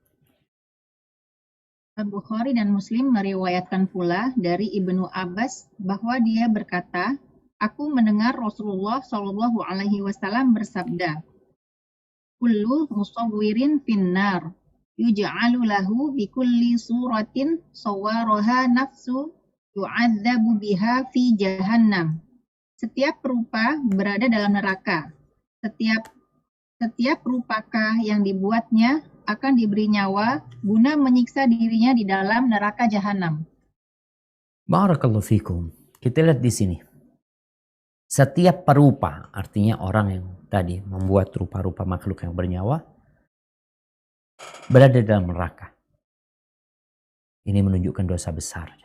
Al-Bukhari dan Muslim meriwayatkan pula dari Ibnu Abbas bahwa dia berkata, aku mendengar Rasulullah Shallallahu Alaihi Wasallam bersabda, kullu musawwirin finnar yuj'alu lahu bikulli suratin sawwaraha nafsu yu'adzabu biha fi jahannam. Setiap rupa berada dalam neraka. Setiap rupakah yang dibuatnya akan diberi nyawa guna menyiksa dirinya di dalam neraka jahanam. Barakallahu fikum. Kita lihat di sini. Setiap perupa, artinya orang yang tadi membuat rupa-rupa makhluk yang bernyawa, berada dalam neraka. Ini menunjukkan dosa besar.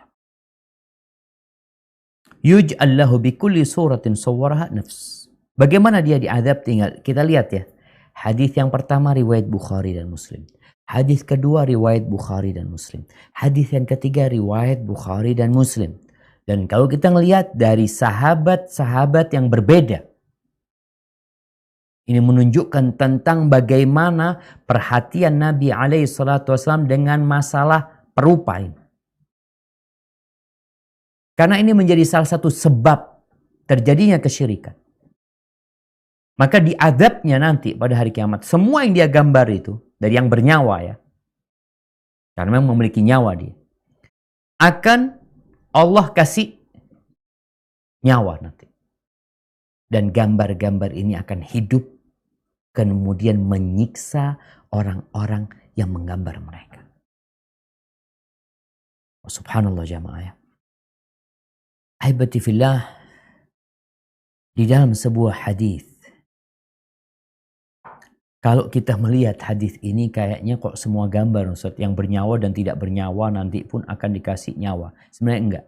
Yuj'al lahu bikulli suratin sawwaraha nafs. Bagaimana dia diazab? Tinggal kita lihat ya. Hadis yang pertama riwayat Bukhari dan Muslim. Hadis kedua riwayat Bukhari dan Muslim. Hadis yang ketiga riwayat Bukhari dan Muslim. Dan kalau kita melihat dari sahabat-sahabat yang berbeda, ini menunjukkan tentang bagaimana perhatian Nabi SAW dengan masalah perupa ini. Karena ini menjadi salah satu sebab terjadinya kesyirikan. Maka diazabnya nanti pada hari kiamat, semua yang dia gambar itu, dari yang bernyawa ya, karena memang memiliki nyawa dia, akan Allah kasih nyawa nanti. Dan gambar-gambar ini akan hidup, kemudian menyiksa orang-orang yang menggambar mereka. Subhanallah jamaah ya. Ahibati fillah, di dalam sebuah hadis, kalau kita melihat hadis ini kayaknya kok semua gambar Ustaz, yang bernyawa dan tidak bernyawa nanti pun akan dikasih nyawa. Sebenarnya enggak.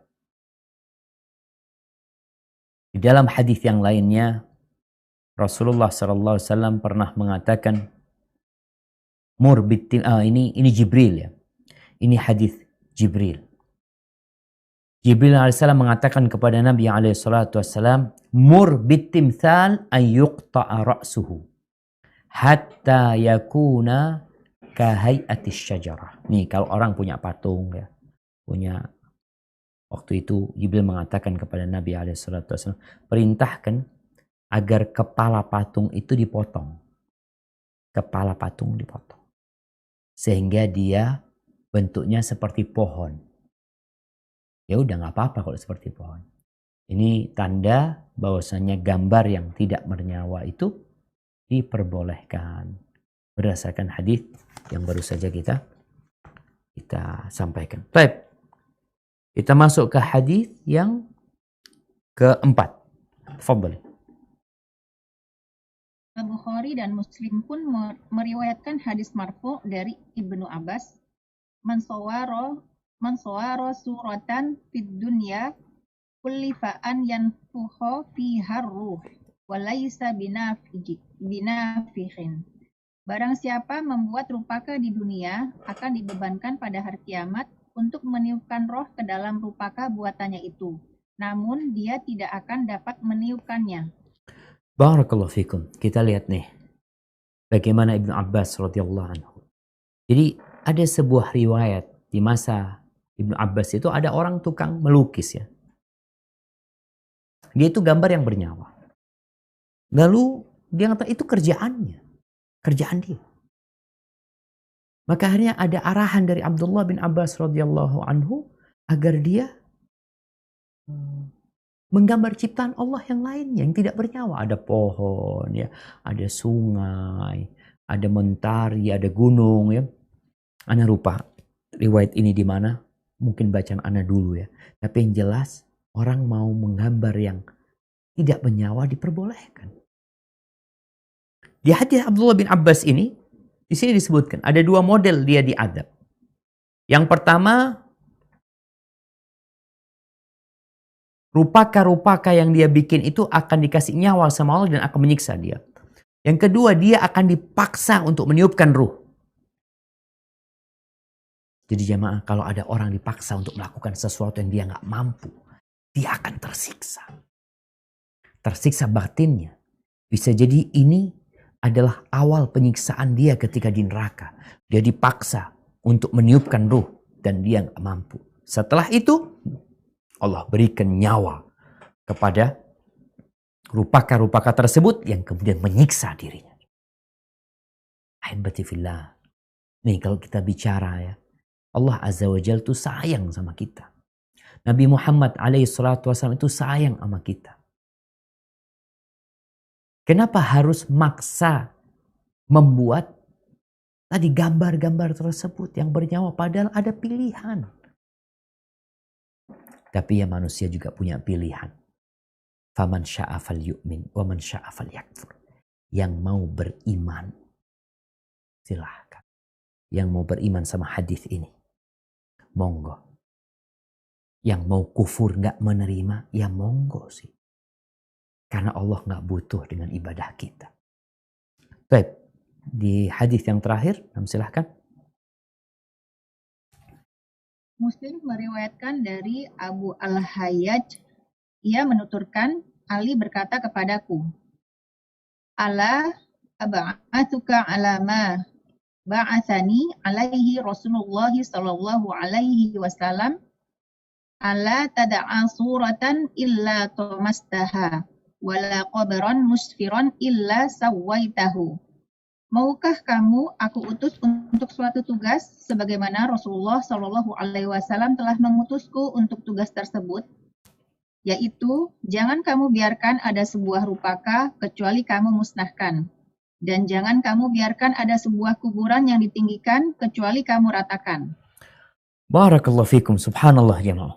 Di dalam hadis yang lainnya Rasulullah SAW pernah mengatakan ini Jibril ya. Ini hadis Jibril. Jibril alaihissalam mengatakan kepada Nabi alaihissalam, mur bitimthal an yuqta'a ra'suhu hatta yakuna kahai'atis syajarah. Nih kalau orang punya patung ya, waktu itu Jibril mengatakan kepada Nabi alaihissalam, perintahkan agar kepala patung itu dipotong. Kepala patung dipotong. Sehingga dia bentuknya seperti pohon. Ya udah nggak apa-apa kalau seperti pohon. Ini tanda bahwasanya gambar yang tidak bernyawa itu diperbolehkan berdasarkan hadis yang baru saja kita sampaikan. Baik. Kita masuk ke hadis yang keempat. Tafadhali. Al-Bukhari dan Muslim pun meriwayatkan hadis marfu dari Ibnu Abbas, man sawara suratan fid dunya kullifa an yanfukha fiha ruh wa laysa binafikhin. Barang siapa membuat rupaka di dunia akan dibebankan pada hari kiamat untuk meniupkan roh ke dalam rupaka buatannya itu. Namun dia tidak akan dapat meniupkannya. Barakallahu fikum. Kita lihat nih bagaimana Ibnu Abbas radhiyallahu anhu. Jadi ada sebuah riwayat di masa Ibnu Abbas itu ada orang tukang melukis ya. Dia itu gambar yang bernyawa. Lalu dia kata itu kerjaan dia. Maka akhirnya ada arahan dari Abdullah bin Abbas radhiyallahu anhu agar dia menggambar ciptaan Allah yang lainnya yang tidak bernyawa. Ada pohon ya, ada sungai, ada mentari, ada gunung ya. Ana lupa riwayat ini di mana. Mungkin bacaan Ana dulu ya. Tapi yang jelas orang mau menggambar yang tidak bernyawa diperbolehkan. Di hadis Abdullah bin Abbas ini, di sini disebutkan ada dua model dia diadab. Yang pertama, rupaka-rupaka yang dia bikin itu akan dikasih nyawa sama Allah dan akan menyiksa dia. Yang kedua, dia akan dipaksa untuk meniupkan ruh. Jadi jamaah, kalau ada orang dipaksa untuk melakukan sesuatu yang dia nggak mampu, dia akan tersiksa. Tersiksa batinnya. Bisa jadi ini adalah awal penyiksaan dia ketika di neraka. Dia dipaksa untuk meniupkan ruh dan dia nggak mampu. Setelah itu Allah berikan nyawa kepada rupaka-rupaka tersebut yang kemudian menyiksa dirinya. Ahibati fillah. Nih kalau kita bicara ya, Allah Azza wa Jalla itu sayang sama kita. Nabi Muhammad SAW itu sayang sama kita. Kenapa harus maksa membuat tadi gambar-gambar tersebut yang bernyawa padahal ada pilihan. Tapi ya manusia juga punya pilihan. Faman sya'a falyu'min wa man sya'a falyakfur. Yang mau beriman silahkan. Yang mau beriman sama hadis ini, monggo. Yang mau kufur gak menerima, ya monggo sih. Karena Allah gak butuh dengan ibadah kita. Baik, di hadis yang terakhir, silahkan. Muslim meriwayatkan dari Abu Al-Hayyaj, ia menuturkan, Ali berkata kepadaku, Ala ab'atuka ala ma ba'athani alaihi Rasulullah sallallahu alaihi wasallam, ala tada'a suratan illa tomastaha, wala qabran musfiran illa sawaitahu. Maukah kamu aku utus untuk suatu tugas sebagaimana Rasulullah sallallahu alaihi wasallam telah mengutusku untuk tugas tersebut, yaitu jangan kamu biarkan ada sebuah rupaka kecuali kamu musnahkan. Dan jangan kamu biarkan ada sebuah kuburan yang ditinggikan kecuali kamu ratakan. Barakallahu fikum, subhanallah jamaah.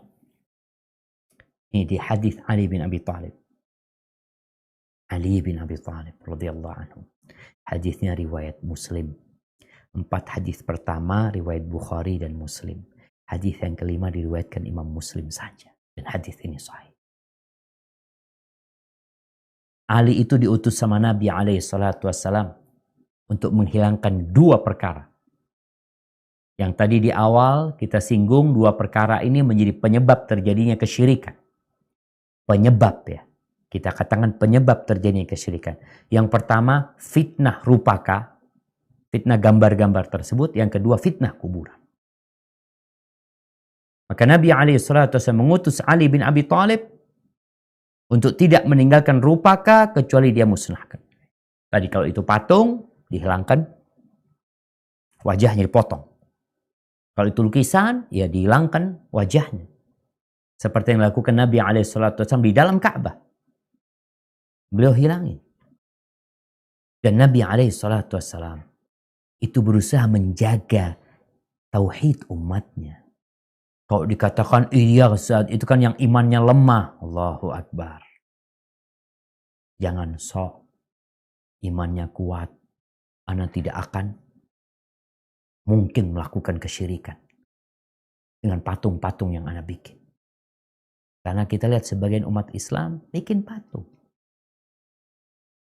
Ini di hadis Ali bin Abi Thalib. Ali bin Abi Thalib radhiyallahu anhu. Hadisnya riwayat Muslim. 4 hadis pertama riwayat Bukhari dan Muslim. Hadis yang kelima diriwayatkan Imam Muslim saja. Dan hadis ini sahih. Ali itu diutus sama Nabi SAW untuk menghilangkan 2 perkara. Yang tadi di awal kita singgung 2 perkara ini menjadi penyebab terjadinya kesyirikan. Penyebab ya. Kita katakan penyebab terjadinya kesyirikan. Yang pertama fitnah rupaka. Fitnah gambar-gambar tersebut. Yang kedua fitnah kuburan. Maka Nabi SAW mengutus Ali bin Abi Thalib untuk tidak meninggalkan rupaka kecuali dia musnahkan. Tadi kalau itu patung, dihilangkan, wajahnya dipotong. Kalau itu lukisan, ya dihilangkan wajahnya. Seperti yang dilakukan Nabi SAW di dalam Ka'bah. Beliau hilangin. Dan Nabi SAW itu berusaha menjaga tauhid umatnya. Kalau dikatakan iya saat itu kan yang imannya lemah. Allahu Akbar. Jangan sok. Imannya kuat. Ana tidak akan mungkin melakukan kesyirikan. Dengan patung-patung yang ana bikin. Karena kita lihat sebagian umat Islam bikin patung.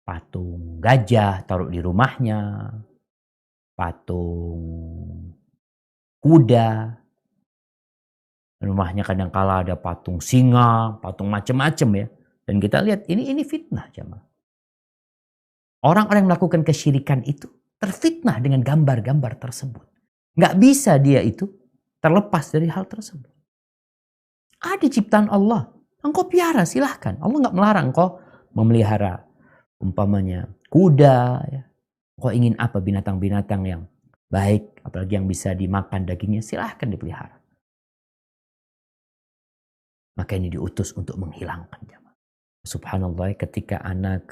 Patung gajah taruh di rumahnya. Patung kuda. Rumahnya kadang-kala ada patung singa, patung macam-macam ya. Dan kita lihat ini fitnah jamaah. Orang-orang yang melakukan kesyirikan itu terfitnah dengan gambar-gambar tersebut. Nggak bisa dia itu terlepas dari hal tersebut. Ada ciptaan Allah. Engkau piara silahkan. Allah nggak melarang engkau memelihara umpamanya kuda. Ya. Engkau ingin apa binatang-binatang yang baik. Apalagi yang bisa dimakan dagingnya silahkan dipelihara. Maka ini diutus untuk menghilangkan jamaah. Subhanallah ketika anak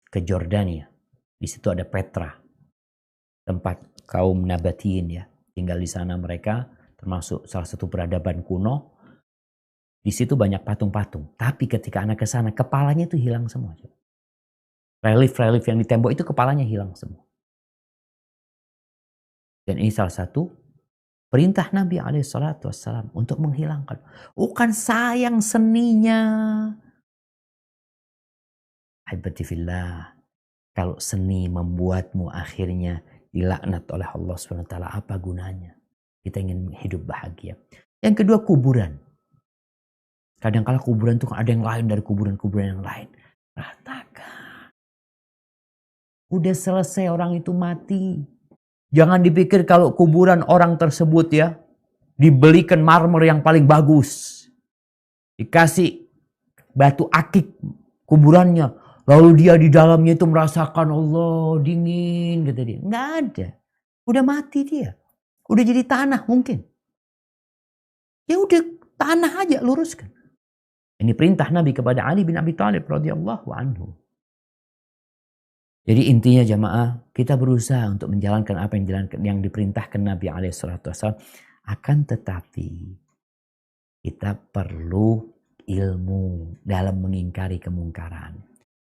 ke Jordania. Di situ ada Petra. Tempat kaum Nabatiin ya. Tinggal di sana mereka termasuk salah satu peradaban kuno. Di situ banyak patung-patung. Tapi ketika anak ke sana kepalanya itu hilang semua. Relief-relief yang di tembok itu kepalanya hilang semua. Dan ini salah satu perintah Nabi SAW untuk menghilangkan. Bukan sayang seninya. Haibati fillah. Kalau seni membuatmu akhirnya dilaknat oleh Allah SWT. Apa gunanya? Kita ingin hidup bahagia. Yang kedua, kuburan. Kadang-kala kuburan itu ada yang lain dari kuburan-kuburan yang lain. Ratakan. Udah selesai orang itu mati. Jangan dipikir kalau kuburan orang tersebut ya, dibelikan marmer yang paling bagus. Dikasih batu akik kuburannya. Lalu dia di dalamnya itu merasakan Allah dingin. Kata dia. Nggak ada. Udah mati dia. Udah jadi tanah mungkin. Ya udah tanah aja luruskan. Ini perintah Nabi kepada Ali bin Abi Thalib radhiyallahu anhu. Jadi intinya jamaah, kita berusaha untuk menjalankan apa yang diperintahkan Nabi SAW. Akan tetapi kita perlu ilmu dalam mengingkari kemungkaran.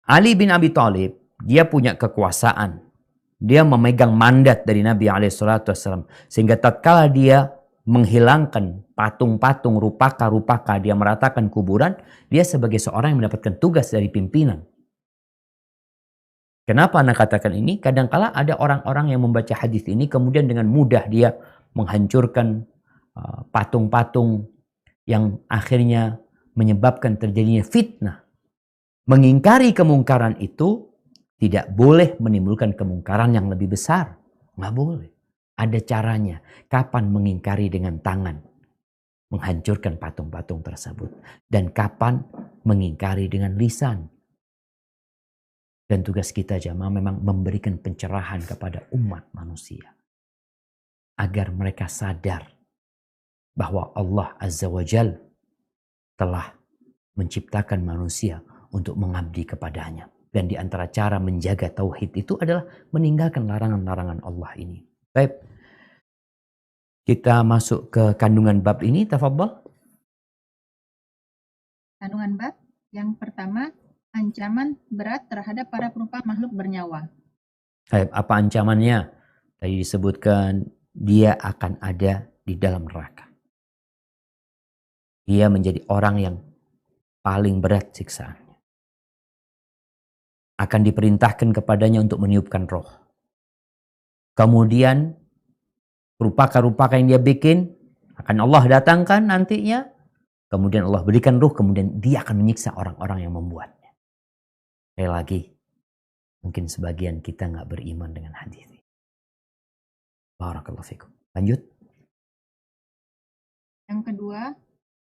Ali bin Abi Thalib, dia punya kekuasaan. Dia memegang mandat dari Nabi SAW. Sehingga tatkala dia menghilangkan patung-patung, rupaka-rupaka, dia meratakan kuburan, dia sebagai seorang yang mendapatkan tugas dari pimpinan. Kenapa anak katakan ini? Kadangkala ada orang-orang yang membaca hadis ini, kemudian dengan mudah dia menghancurkan patung-patung yang akhirnya menyebabkan terjadinya fitnah. Mengingkari kemungkaran itu tidak boleh menimbulkan kemungkaran yang lebih besar. Nggak boleh. Ada caranya. Kapan mengingkari dengan tangan, menghancurkan patung-patung tersebut. Dan kapan mengingkari dengan lisan. Dan tugas kita jamaah memang memberikan pencerahan kepada umat manusia. Agar mereka sadar bahwa Allah Azza wa Jal telah menciptakan manusia untuk mengabdi kepadanya. Dan di antara cara menjaga tauhid itu adalah meninggalkan larangan-larangan Allah ini. Baik. Kita masuk ke kandungan bab ini, tafadhal. Kandungan bab yang pertama, ancaman berat terhadap para perupa makhluk bernyawa. Baik, apa ancamannya? Tadi disebutkan dia akan ada di dalam neraka. Dia menjadi orang yang paling berat siksaannya. Akan diperintahkan kepadanya untuk meniupkan roh. Kemudian rupaka-rupaka yang dia bikin akan Allah datangkan nantinya. Kemudian Allah berikan ruh, kemudian dia akan menyiksa orang-orang yang membuatnya. Sekali lagi, mungkin sebagian kita nggak beriman dengan hadis ini. Barakallahu fikum. Lanjut. Yang kedua,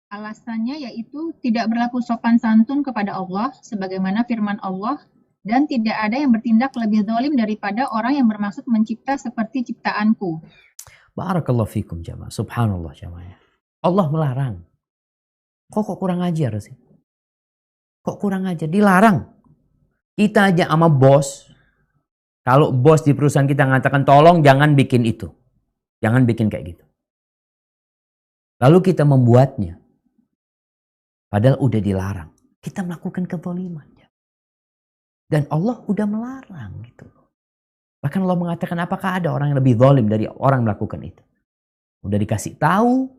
alasannya yaitu tidak berlaku sopan santun kepada Allah sebagaimana firman Allah, dan tidak ada yang bertindak lebih zalim daripada orang yang bermaksud mencipta seperti ciptaanku. Barakallahu fikum jamaah. Subhanallah jamaah. Allah melarang. Kok kurang ajar sih? Kok kurang ajar? Dilarang. Kita aja sama bos. Kalau bos di perusahaan kita mengatakan tolong jangan bikin itu. Jangan bikin kayak gitu. Lalu kita membuatnya. Padahal udah dilarang. Kita melakukan kezaliman. Dan Allah udah melarang gitu. Bahkan Allah mengatakan apakah ada orang yang lebih zalim dari orang melakukan itu. Udah dikasih tahu,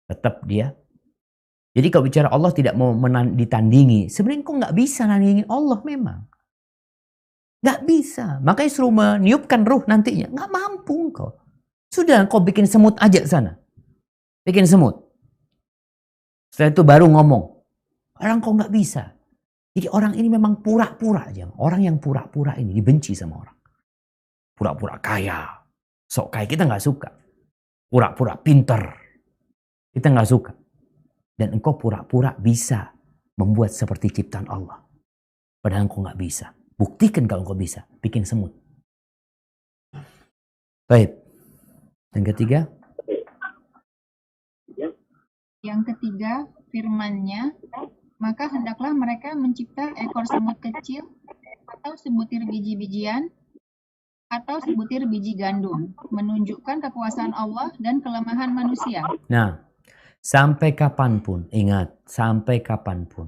tetap dia. Jadi kalau bicara Allah tidak mau ditandingi, sebenarnya kok nggak bisa nandingin Allah memang. Nggak bisa. Makanya suruh meniupkan ruh nantinya. Nggak mampu kok. Sudah kau bikin semut aja sana. Bikin semut. Setelah itu baru ngomong. Orang kok nggak bisa. Jadi orang ini memang pura-pura aja. Orang yang pura-pura ini dibenci sama orang. Pura-pura kaya. Sok kaya kita nggak suka. Pura-pura pinter. Kita nggak suka. Dan engkau pura-pura bisa membuat seperti ciptaan Allah. Padahal engkau nggak bisa. Buktikan kalau engkau bisa. Bikin semut. Baik. Yang ketiga. Yang ketiga, firman-Nya, maka hendaklah mereka mencipta ekor semut kecil atau sebutir biji-bijian atau sebutir biji gandum, menunjukkan kekuasaan Allah dan kelemahan manusia. Nah, sampai kapanpun, ingat, sampai kapanpun.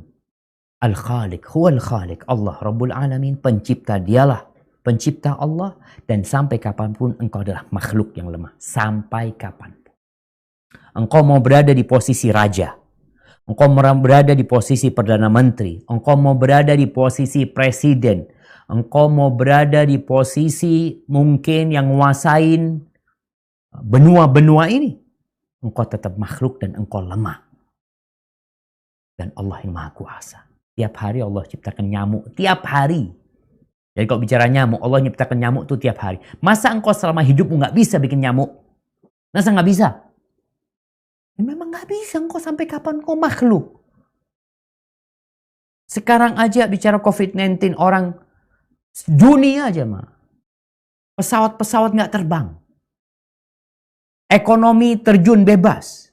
Al-Khaliq, huwal Khaliq, Allah Rabbul Alamin, pencipta, dialah pencipta Allah. Dan sampai kapanpun engkau adalah makhluk yang lemah. Sampai kapanpun. Engkau mau berada di posisi raja. engkau berada di posisi Perdana Menteri, engkau mau berada di posisi Presiden, engkau mau berada di posisi mungkin yang nguasain benua-benua ini, engkau tetap makhluk dan engkau lemah. Dan Allah yang Maha Kuasa. Tiap hari Allah ciptakan nyamuk. Tiap hari. Jadi kalau bicara nyamuk, Allah ciptakan nyamuk itu tiap hari. Masa engkau selama hidupmu nggak bisa bikin nyamuk? Masa nggak bisa? Ya memang nggak bisa. Engkau sampai kapan engkau makhluk? Sekarang aja bicara COVID-19, orang dunia aja mah. Pesawat-pesawat nggak terbang. Ekonomi terjun bebas.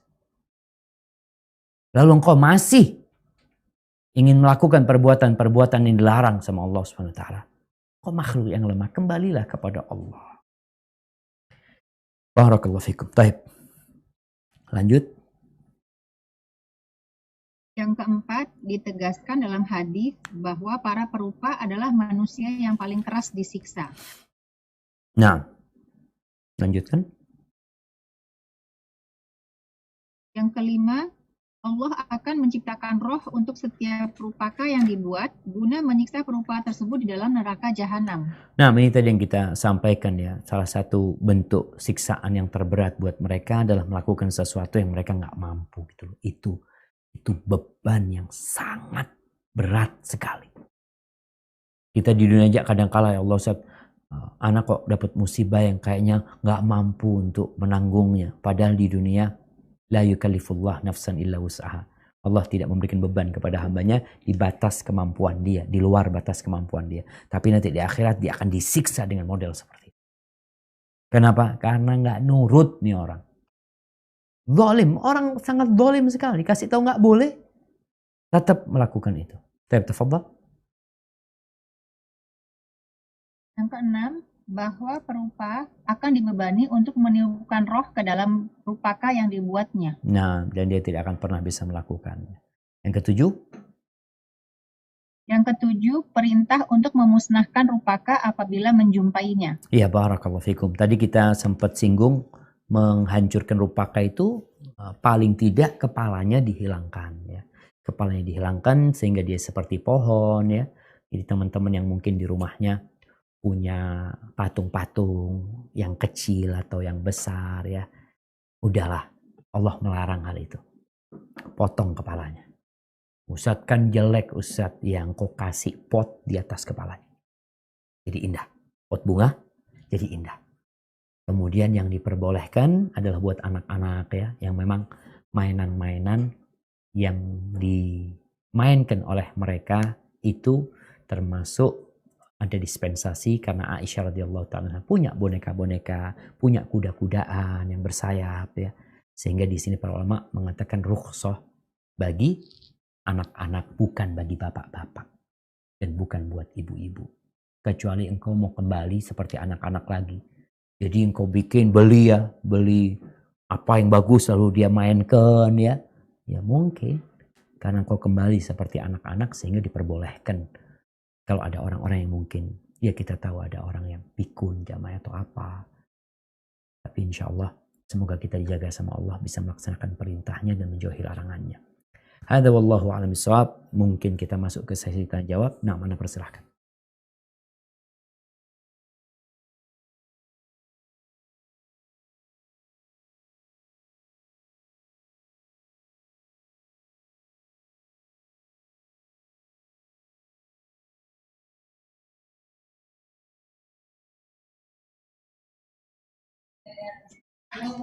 Lalu engkau masih ingin melakukan perbuatan-perbuatan yang dilarang sama Allah SWT. Engkau makhluk yang lemah. Kembalilah kepada Allah. Barakallahu fikum. Taib. Lanjut. Yang keempat, ditegaskan dalam hadis bahwa para perupa adalah manusia yang paling keras disiksa. Nah, lanjutkan. Yang kelima, Allah akan menciptakan roh untuk setiap perupaka yang dibuat guna menyiksa perupa tersebut di dalam neraka jahanam. Nah, ini tadi yang kita sampaikan ya. Salah satu bentuk siksaan yang terberat buat mereka adalah melakukan sesuatu yang mereka nggak mampu gitu. Itu beban yang sangat berat sekali. Kita di dunia aja kadang-kala ya Allah Ustaz, anak kok dapat musibah yang kayaknya nggak mampu untuk menanggungnya. Padahal di dunia la yukallifullah nafsan illa wus'aha. Allah tidak memberikan beban kepada hambanya di batas kemampuan dia, di luar batas kemampuan dia. Tapi nanti di akhirat dia akan disiksa dengan model seperti itu. Kenapa? Karena nggak nurut nih orang. Zalim, orang sangat zalim sekali. Kasih tahu nggak boleh, tetap melakukan itu. Tafadhal. Yang keenam, bahwa perupa akan dibebani untuk meniupkan roh ke dalam perupaka yang dibuatnya. Nah, dan dia tidak akan pernah bisa melakukannya. Yang ketujuh? Yang ketujuh, perintah untuk memusnahkan rupaka apabila menjumpainya. Iya, barakallahu fikum. Tadi kita sempat singgung menghancurkan rupaka itu paling tidak kepalanya dihilangkan ya. Kepalanya dihilangkan sehingga dia seperti pohon ya. Jadi teman-teman yang mungkin di rumahnya punya patung-patung yang kecil atau yang besar ya. Udahlah, Allah melarang hal itu. Potong kepalanya. Ustadz kan jelek Ustadz, yang kau kasih pot di atas kepalanya. Jadi indah. Pot bunga jadi indah. Kemudian yang diperbolehkan adalah buat anak-anak ya, yang memang mainan-mainan yang dimainkan oleh mereka itu termasuk ada dispensasi karena Aisyah radhiyallahu ta'ala punya boneka-boneka, punya kuda-kudaan yang bersayap ya. Sehingga di sini para ulama mengatakan rukhsah bagi anak-anak, bukan bagi bapak-bapak dan bukan buat ibu-ibu. Kecuali engkau mau kembali seperti anak-anak lagi. Jadi engkau beli apa yang bagus lalu dia mainkan ya. Ya mungkin karena engkau kembali seperti anak-anak sehingga diperbolehkan. Kalau ada orang-orang yang mungkin, ya kita tahu ada orang yang pikun, jamaah atau apa. Tapi insya Allah, semoga kita dijaga sama Allah, bisa melaksanakan perintahnya dan menjauhi larangannya. Hadza wallahu a'lam bishawab. Mungkin kita masuk ke sesi tanya jawab. Nah, mana persilahkan.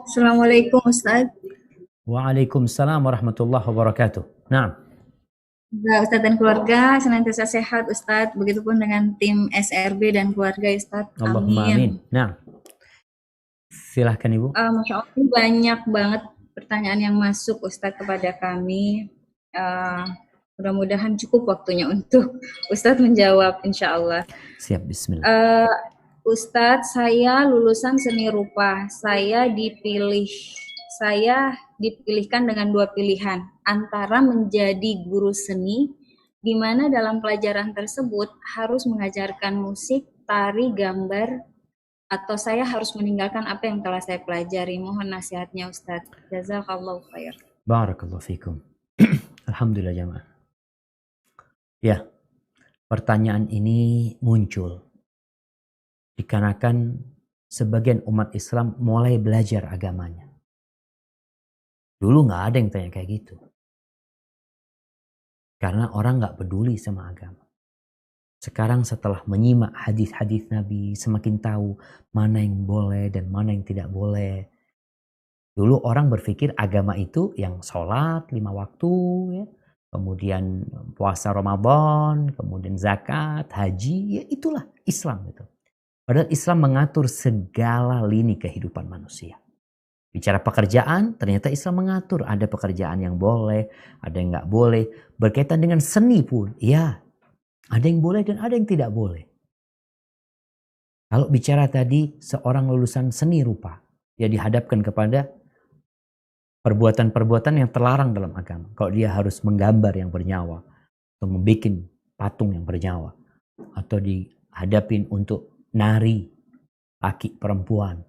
Assalamualaikum Ustadz. Waalaikumsalam warahmatullahi wabarakatuh. Nah. Ustadz dan keluarga senantiasa sehat Ustadz. Begitupun dengan tim SRB dan keluarga Ustadz. Allahumma amin. Nah, silahkan Ibu. Masya Allah, banyak banget pertanyaan yang masuk Ustadz kepada kami. Mudah-mudahan cukup waktunya untuk Ustadz menjawab insya Allah. Siap, bismillah. Ustadz, saya lulusan seni rupa. Saya dipilihkan dengan dua pilihan, antara menjadi guru seni, di mana dalam pelajaran tersebut harus mengajarkan musik, tari, gambar, atau saya harus meninggalkan apa yang telah saya pelajari. Mohon nasihatnya Ustadz. Jazakallahu khair. Barakallahu fikum. Alhamdulillah jamaah. Ya, pertanyaan ini muncul dikarenakan sebagian umat Islam mulai belajar agamanya. Dulu nggak ada yang tanya kayak gitu. Karena orang nggak peduli sama agama. Sekarang setelah menyimak hadis-hadis Nabi, semakin tahu mana yang boleh dan mana yang tidak boleh. Dulu orang berpikir agama itu yang sholat 5 waktu, ya, kemudian puasa Ramadan, kemudian zakat, haji, ya itulah Islam itu. Padahal Islam mengatur segala lini kehidupan manusia. Bicara pekerjaan, ternyata Islam mengatur. Ada pekerjaan yang boleh, ada yang nggak boleh. Berkaitan dengan seni pun, ya ada yang boleh dan ada yang tidak boleh. Kalau bicara tadi seorang lulusan seni rupa, dia dihadapkan kepada perbuatan-perbuatan yang terlarang dalam agama. Kalau dia harus menggambar yang bernyawa, atau membuat patung yang bernyawa, atau dihadapin untuk nari laki perempuan.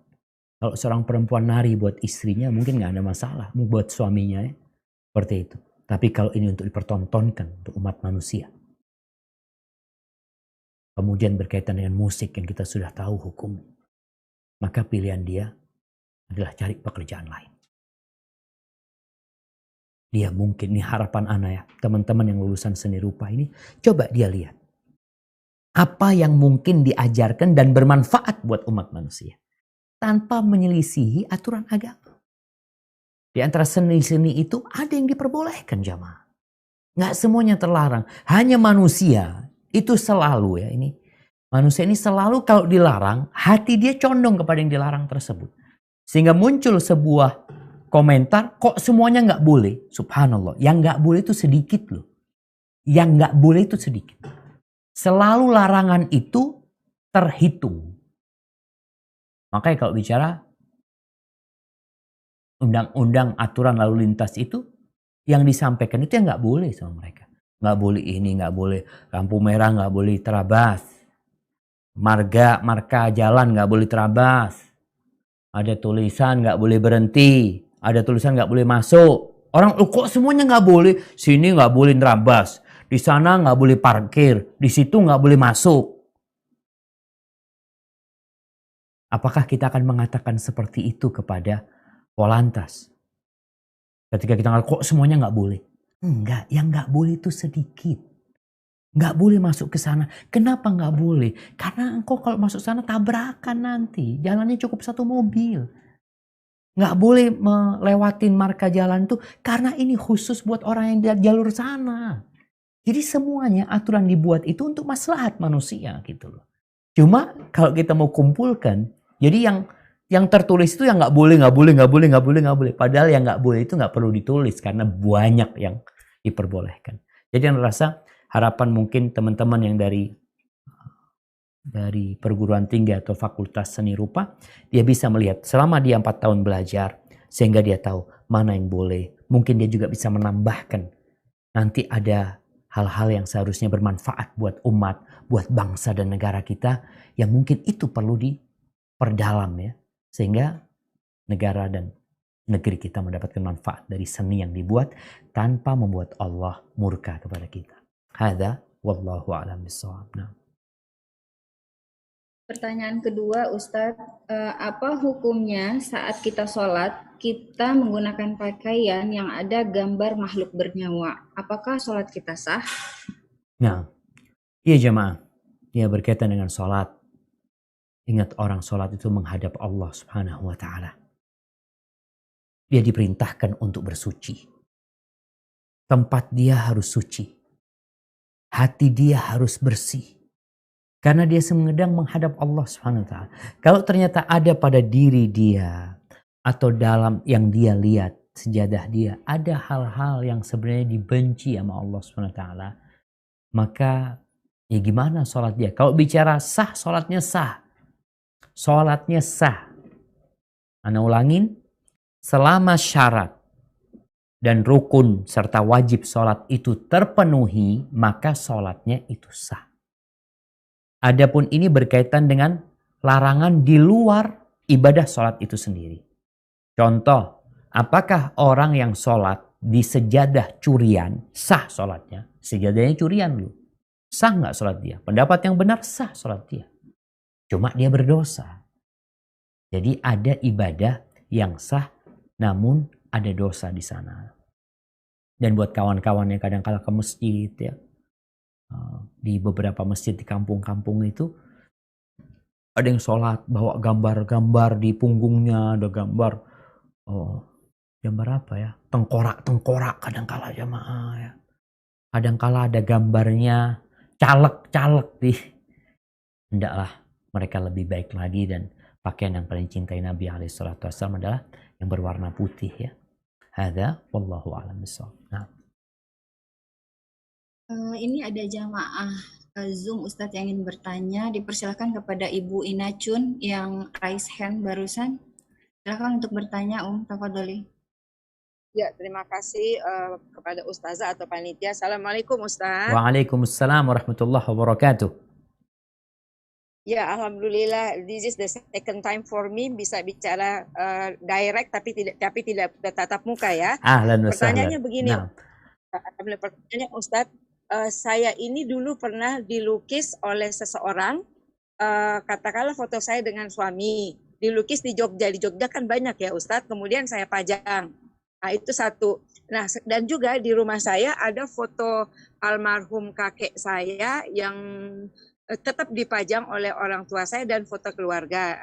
Kalau seorang perempuan nari buat istrinya mungkin nggak ada masalah, buat suaminya ya. Seperti itu. Tapi kalau ini untuk dipertontonkan untuk umat manusia, kemudian berkaitan dengan musik yang kita sudah tahu hukum, maka pilihan dia adalah cari pekerjaan lain. Dia mungkin, ini harapan anak ya, teman-teman yang lulusan seni rupa ini, coba dia lihat. Apa yang mungkin diajarkan dan bermanfaat buat umat manusia. Tanpa menyelisihi aturan agama. Di antara seni-seni itu ada yang diperbolehkan jamaah. Nggak semuanya terlarang. Hanya manusia itu selalu ya ini. Manusia ini selalu kalau dilarang, hati dia condong kepada yang dilarang tersebut. Sehingga muncul sebuah komentar, kok semuanya nggak boleh? Subhanallah, yang nggak boleh itu sedikit loh. Yang nggak boleh itu sedikit. Selalu larangan itu terhitung. Makanya kalau bicara undang-undang aturan lalu lintas itu, yang disampaikan itu yang nggak boleh sama mereka. Nggak boleh ini, nggak boleh lampu merah, nggak boleh terabas. Marka jalan nggak boleh terabas. Ada tulisan nggak boleh berhenti. Ada tulisan nggak boleh masuk. Orang kok semuanya nggak boleh. Sini nggak boleh terabas. Di sana nggak boleh parkir. Di situ nggak boleh masuk. Apakah kita akan mengatakan seperti itu kepada Polantas? Ketika kita ngatakan kok semuanya nggak boleh. Enggak, yang nggak boleh itu sedikit. Nggak boleh masuk ke sana. Kenapa nggak boleh? Karena engkau kalau masuk sana tabrakan nanti. Jalannya cukup satu mobil. Nggak boleh melewatin marka jalan itu karena ini khusus buat orang yang di jalur sana. Jadi semuanya aturan dibuat itu untuk maslahat manusia gitu loh. Cuma kalau kita mau kumpulkan, jadi yang tertulis itu yang nggak boleh. Padahal yang nggak boleh itu nggak perlu ditulis karena banyak yang diperbolehkan. Jadi yang rasa harapan mungkin teman-teman yang dari perguruan tinggi atau fakultas seni rupa, dia bisa melihat selama dia 4 tahun belajar, sehingga dia tahu mana yang boleh. Mungkin dia juga bisa menambahkan, nanti ada hal-hal yang seharusnya bermanfaat buat umat, buat bangsa dan negara kita, yang mungkin itu perlu diperdalam ya. Sehingga negara dan negeri kita mendapatkan manfaat dari seni yang dibuat tanpa membuat Allah murka kepada kita. Hadza wallahu a'lam bishawab. Pertanyaan kedua, Ustadz, apa hukumnya saat kita sholat, kita menggunakan pakaian yang ada gambar makhluk bernyawa? Apakah sholat kita sah? Nah, iya jemaah, ya berkaitan dengan sholat. Ingat orang sholat itu menghadap Allah Subhanahu wa ta'ala. Dia diperintahkan untuk bersuci. Tempat dia harus suci. Hati dia harus bersih. Karena dia sedang menghadap Allah Subhanahu wa ta'ala. Kalau ternyata ada pada diri dia atau dalam yang dia lihat, sejadah dia, ada hal-hal yang sebenarnya dibenci sama Allah Subhanahu wa ta'ala, maka ya gimana sholat dia? Kalau bicara sah, sholatnya sah. Sholatnya sah. Ana ulangin, selama syarat dan rukun serta wajib sholat itu terpenuhi, maka sholatnya itu sah. Adapun ini berkaitan dengan larangan di luar ibadah sholat itu sendiri. Contoh, apakah orang yang sholat di sejadah curian, sah sholatnya. Sejadahnya curian loh. Sah nggak sholat dia? Pendapat yang benar sah sholat dia. Cuma dia berdosa. Jadi ada ibadah yang sah namun ada dosa di sana. Dan buat kawan-kawan yang kadang-kala ke masjid ya, di beberapa masjid di kampung-kampung itu ada yang sholat bawa gambar-gambar di punggungnya, ada gambar gambar apa ya? Tengkorak kadang-kala jamaah ya. Kadang-kala ada gambarnya caleg-caleg di. Hendaklah mereka lebih baik lagi, dan pakaian yang paling cintai Nabi SAW adalah yang berwarna putih ya. Hadza wallahu a'lam bishawab. Nah. Ini ada jamaah Zoom Ustadz yang ingin bertanya. Dipersilakan kepada Ibu Ina Chun yang raise hand barusan. Silakan untuk bertanya, tafadholi. Ya, terima kasih kepada Ustazah atau panitia. Assalamualaikum Ustaz. Waalaikumsalam warahmatullahi wabarakatuh. Ya, alhamdulillah, this is the second time for me bisa bicara direct tapi tidak tatap muka ya. Ahlan wa sahlan. Pertanyaannya begini. Nah. Pertanyaannya Ustadz, saya ini dulu pernah dilukis oleh seseorang, katakanlah foto saya dengan suami, dilukis di Jogja. Di Jogja kan banyak ya Ustadz, kemudian saya pajang. Nah, itu satu. Nah, dan juga di rumah saya ada foto almarhum kakek saya yang tetap dipajang oleh orang tua saya dan foto keluarga.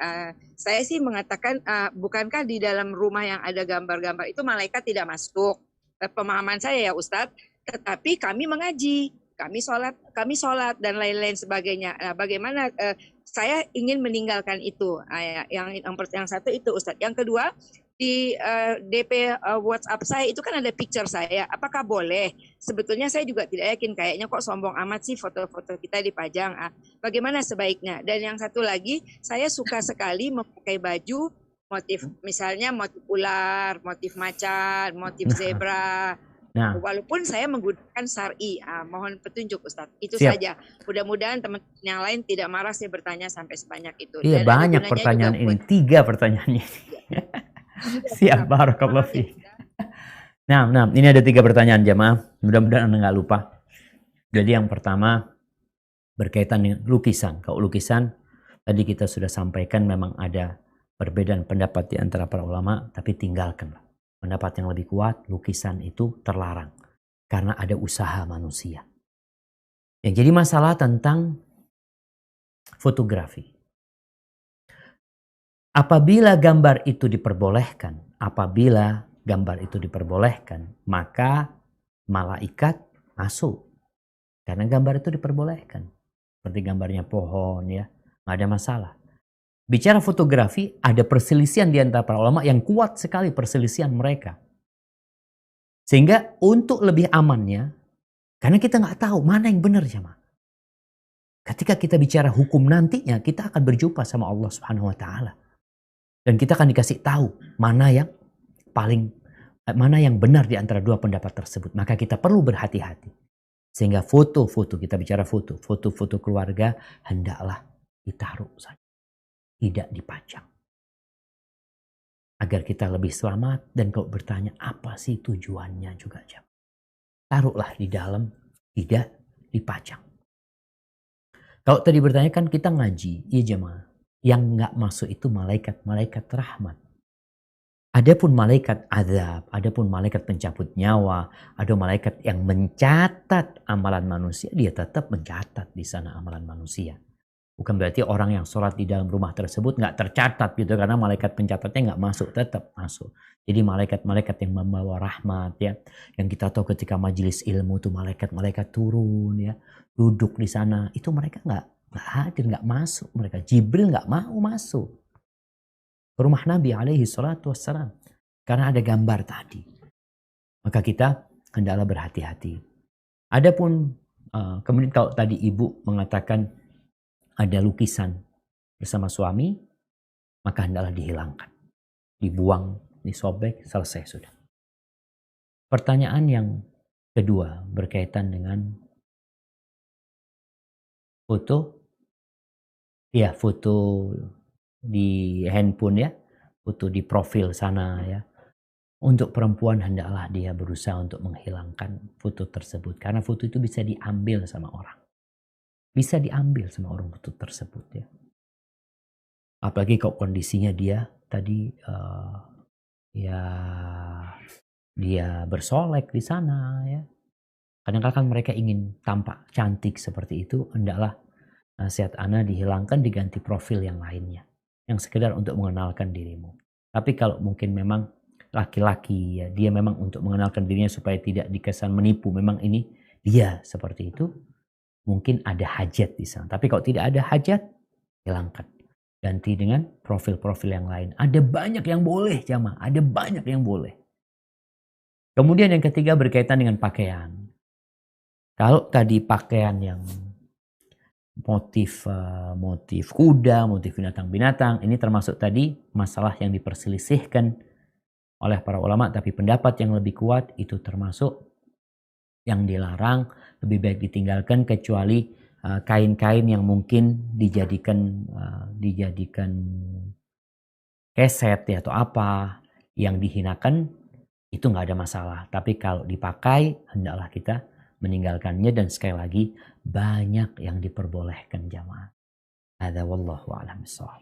Saya sih mengatakan, bukankah di dalam rumah yang ada gambar-gambar itu malaikat tidak masuk? Pemahaman saya ya Ustadz, tetapi kami mengaji, kami sholat dan lain-lain sebagainya. Bagaimana saya ingin meninggalkan itu? Yang satu itu Ustadz. Yang kedua, di DP WhatsApp saya itu kan ada picture saya. Apakah boleh? Sebetulnya saya juga tidak yakin, kayaknya kok sombong amat sih foto-foto kita dipajang. Bagaimana sebaiknya? Dan yang satu lagi, saya suka sekali memakai baju motif, misalnya motif ular, motif macan, motif zebra. Nah. Walaupun saya menggunakan syar'i. Mohon petunjuk Ustadz. Itu Siap. Saja. Mudah-mudahan teman-teman yang lain tidak marah saya bertanya sampai sebanyak itu. Iya, dan banyak pertanyaan ini. 3 pertanyaan ini. Siap, barakallahu fiik. Nah, ini ada 3 pertanyaan jamaah. Mudah-mudahan Anda nggak lupa. Jadi yang pertama berkaitan dengan lukisan. Kalau lukisan, tadi kita sudah sampaikan memang ada perbedaan pendapat di antara para ulama, tapi tinggalkanlah. Pendapat yang lebih kuat, lukisan itu terlarang. Karena ada usaha manusia. Yang jadi masalah tentang fotografi. Apabila gambar itu diperbolehkan, maka malaikat masuk. Karena gambar itu diperbolehkan. Seperti gambarnya pohon ya, nggak ada masalah. Bicara fotografi, ada perselisihan di antara para ulama yang kuat sekali perselisihan mereka. Sehingga untuk lebih amannya, karena kita nggak tahu mana yang benar jemaah. Ketika kita bicara hukum nantinya, kita akan berjumpa sama Allah Subhanahu Wa Taala. Dan kita akan dikasih tahu mana yang benar di antara 2 pendapat tersebut. Maka kita perlu berhati-hati. Sehingga foto-foto, kita bicara foto-foto keluarga, hendaklah ditaruh saja. Tidak dipajang. Agar kita lebih selamat, dan kalau bertanya apa sih tujuannya juga. Taruhlah di dalam, tidak dipajang. Kalau tadi bertanya kan kita ngaji, iya jemaah. Yang nggak masuk itu malaikat rahmat. Adapun malaikat azab, adapun malaikat pencabut nyawa, ada malaikat yang mencatat amalan manusia, dia tetap mencatat di sana amalan manusia. Bukan berarti orang yang sholat di dalam rumah tersebut nggak tercatat gitu, karena malaikat pencatatnya nggak masuk, tetap masuk. Jadi malaikat-malaikat yang membawa rahmat ya, yang kita tahu ketika majelis ilmu itu malaikat turun ya, duduk di sana, itu mereka nggak hadir, nggak masuk mereka. Jibril nggak mau masuk ke rumah Nabi alaihi salatu wassalam karena ada gambar tadi. Maka kita hendaklah berhati-hati. Adapun kemudian kalau tadi ibu mengatakan ada lukisan bersama suami, maka hendaklah dihilangkan, dibuang, disobek, selesai sudah. Pertanyaan yang kedua berkaitan dengan foto di handphone ya, foto di profil sana ya. Untuk perempuan hendaklah dia berusaha untuk menghilangkan foto tersebut. Karena foto itu bisa diambil sama orang. Bisa diambil sama orang foto tersebut ya. Apalagi kalau kondisinya dia tadi ya dia bersolek di sana ya. Kadang-kadang mereka ingin tampak cantik seperti itu, hendaklah nasihat ana dihilangkan, diganti profil yang lainnya. Yang sekedar untuk mengenalkan dirimu. Tapi kalau mungkin memang laki-laki ya, dia memang untuk mengenalkan dirinya supaya tidak dikesan menipu, memang ini dia seperti itu, mungkin ada hajat di sana. Tapi kalau tidak ada hajat, hilangkan. Ganti dengan profil-profil yang lain. Ada banyak yang boleh jamaah, ada banyak yang boleh. Kemudian yang ketiga berkaitan dengan pakaian. Kalau tadi pakaian yang motif kuda, motif binatang-binatang, ini termasuk tadi masalah yang diperselisihkan oleh para ulama, tapi pendapat yang lebih kuat itu termasuk yang dilarang, lebih baik ditinggalkan kecuali kain-kain yang mungkin dijadikan keset ya, atau apa yang dihinakan, itu nggak ada masalah. Tapi kalau dipakai, hendaklah kita meninggalkannya, dan sekali lagi banyak yang diperbolehkan jamaah. Hadza wallahu a'lam bishawab.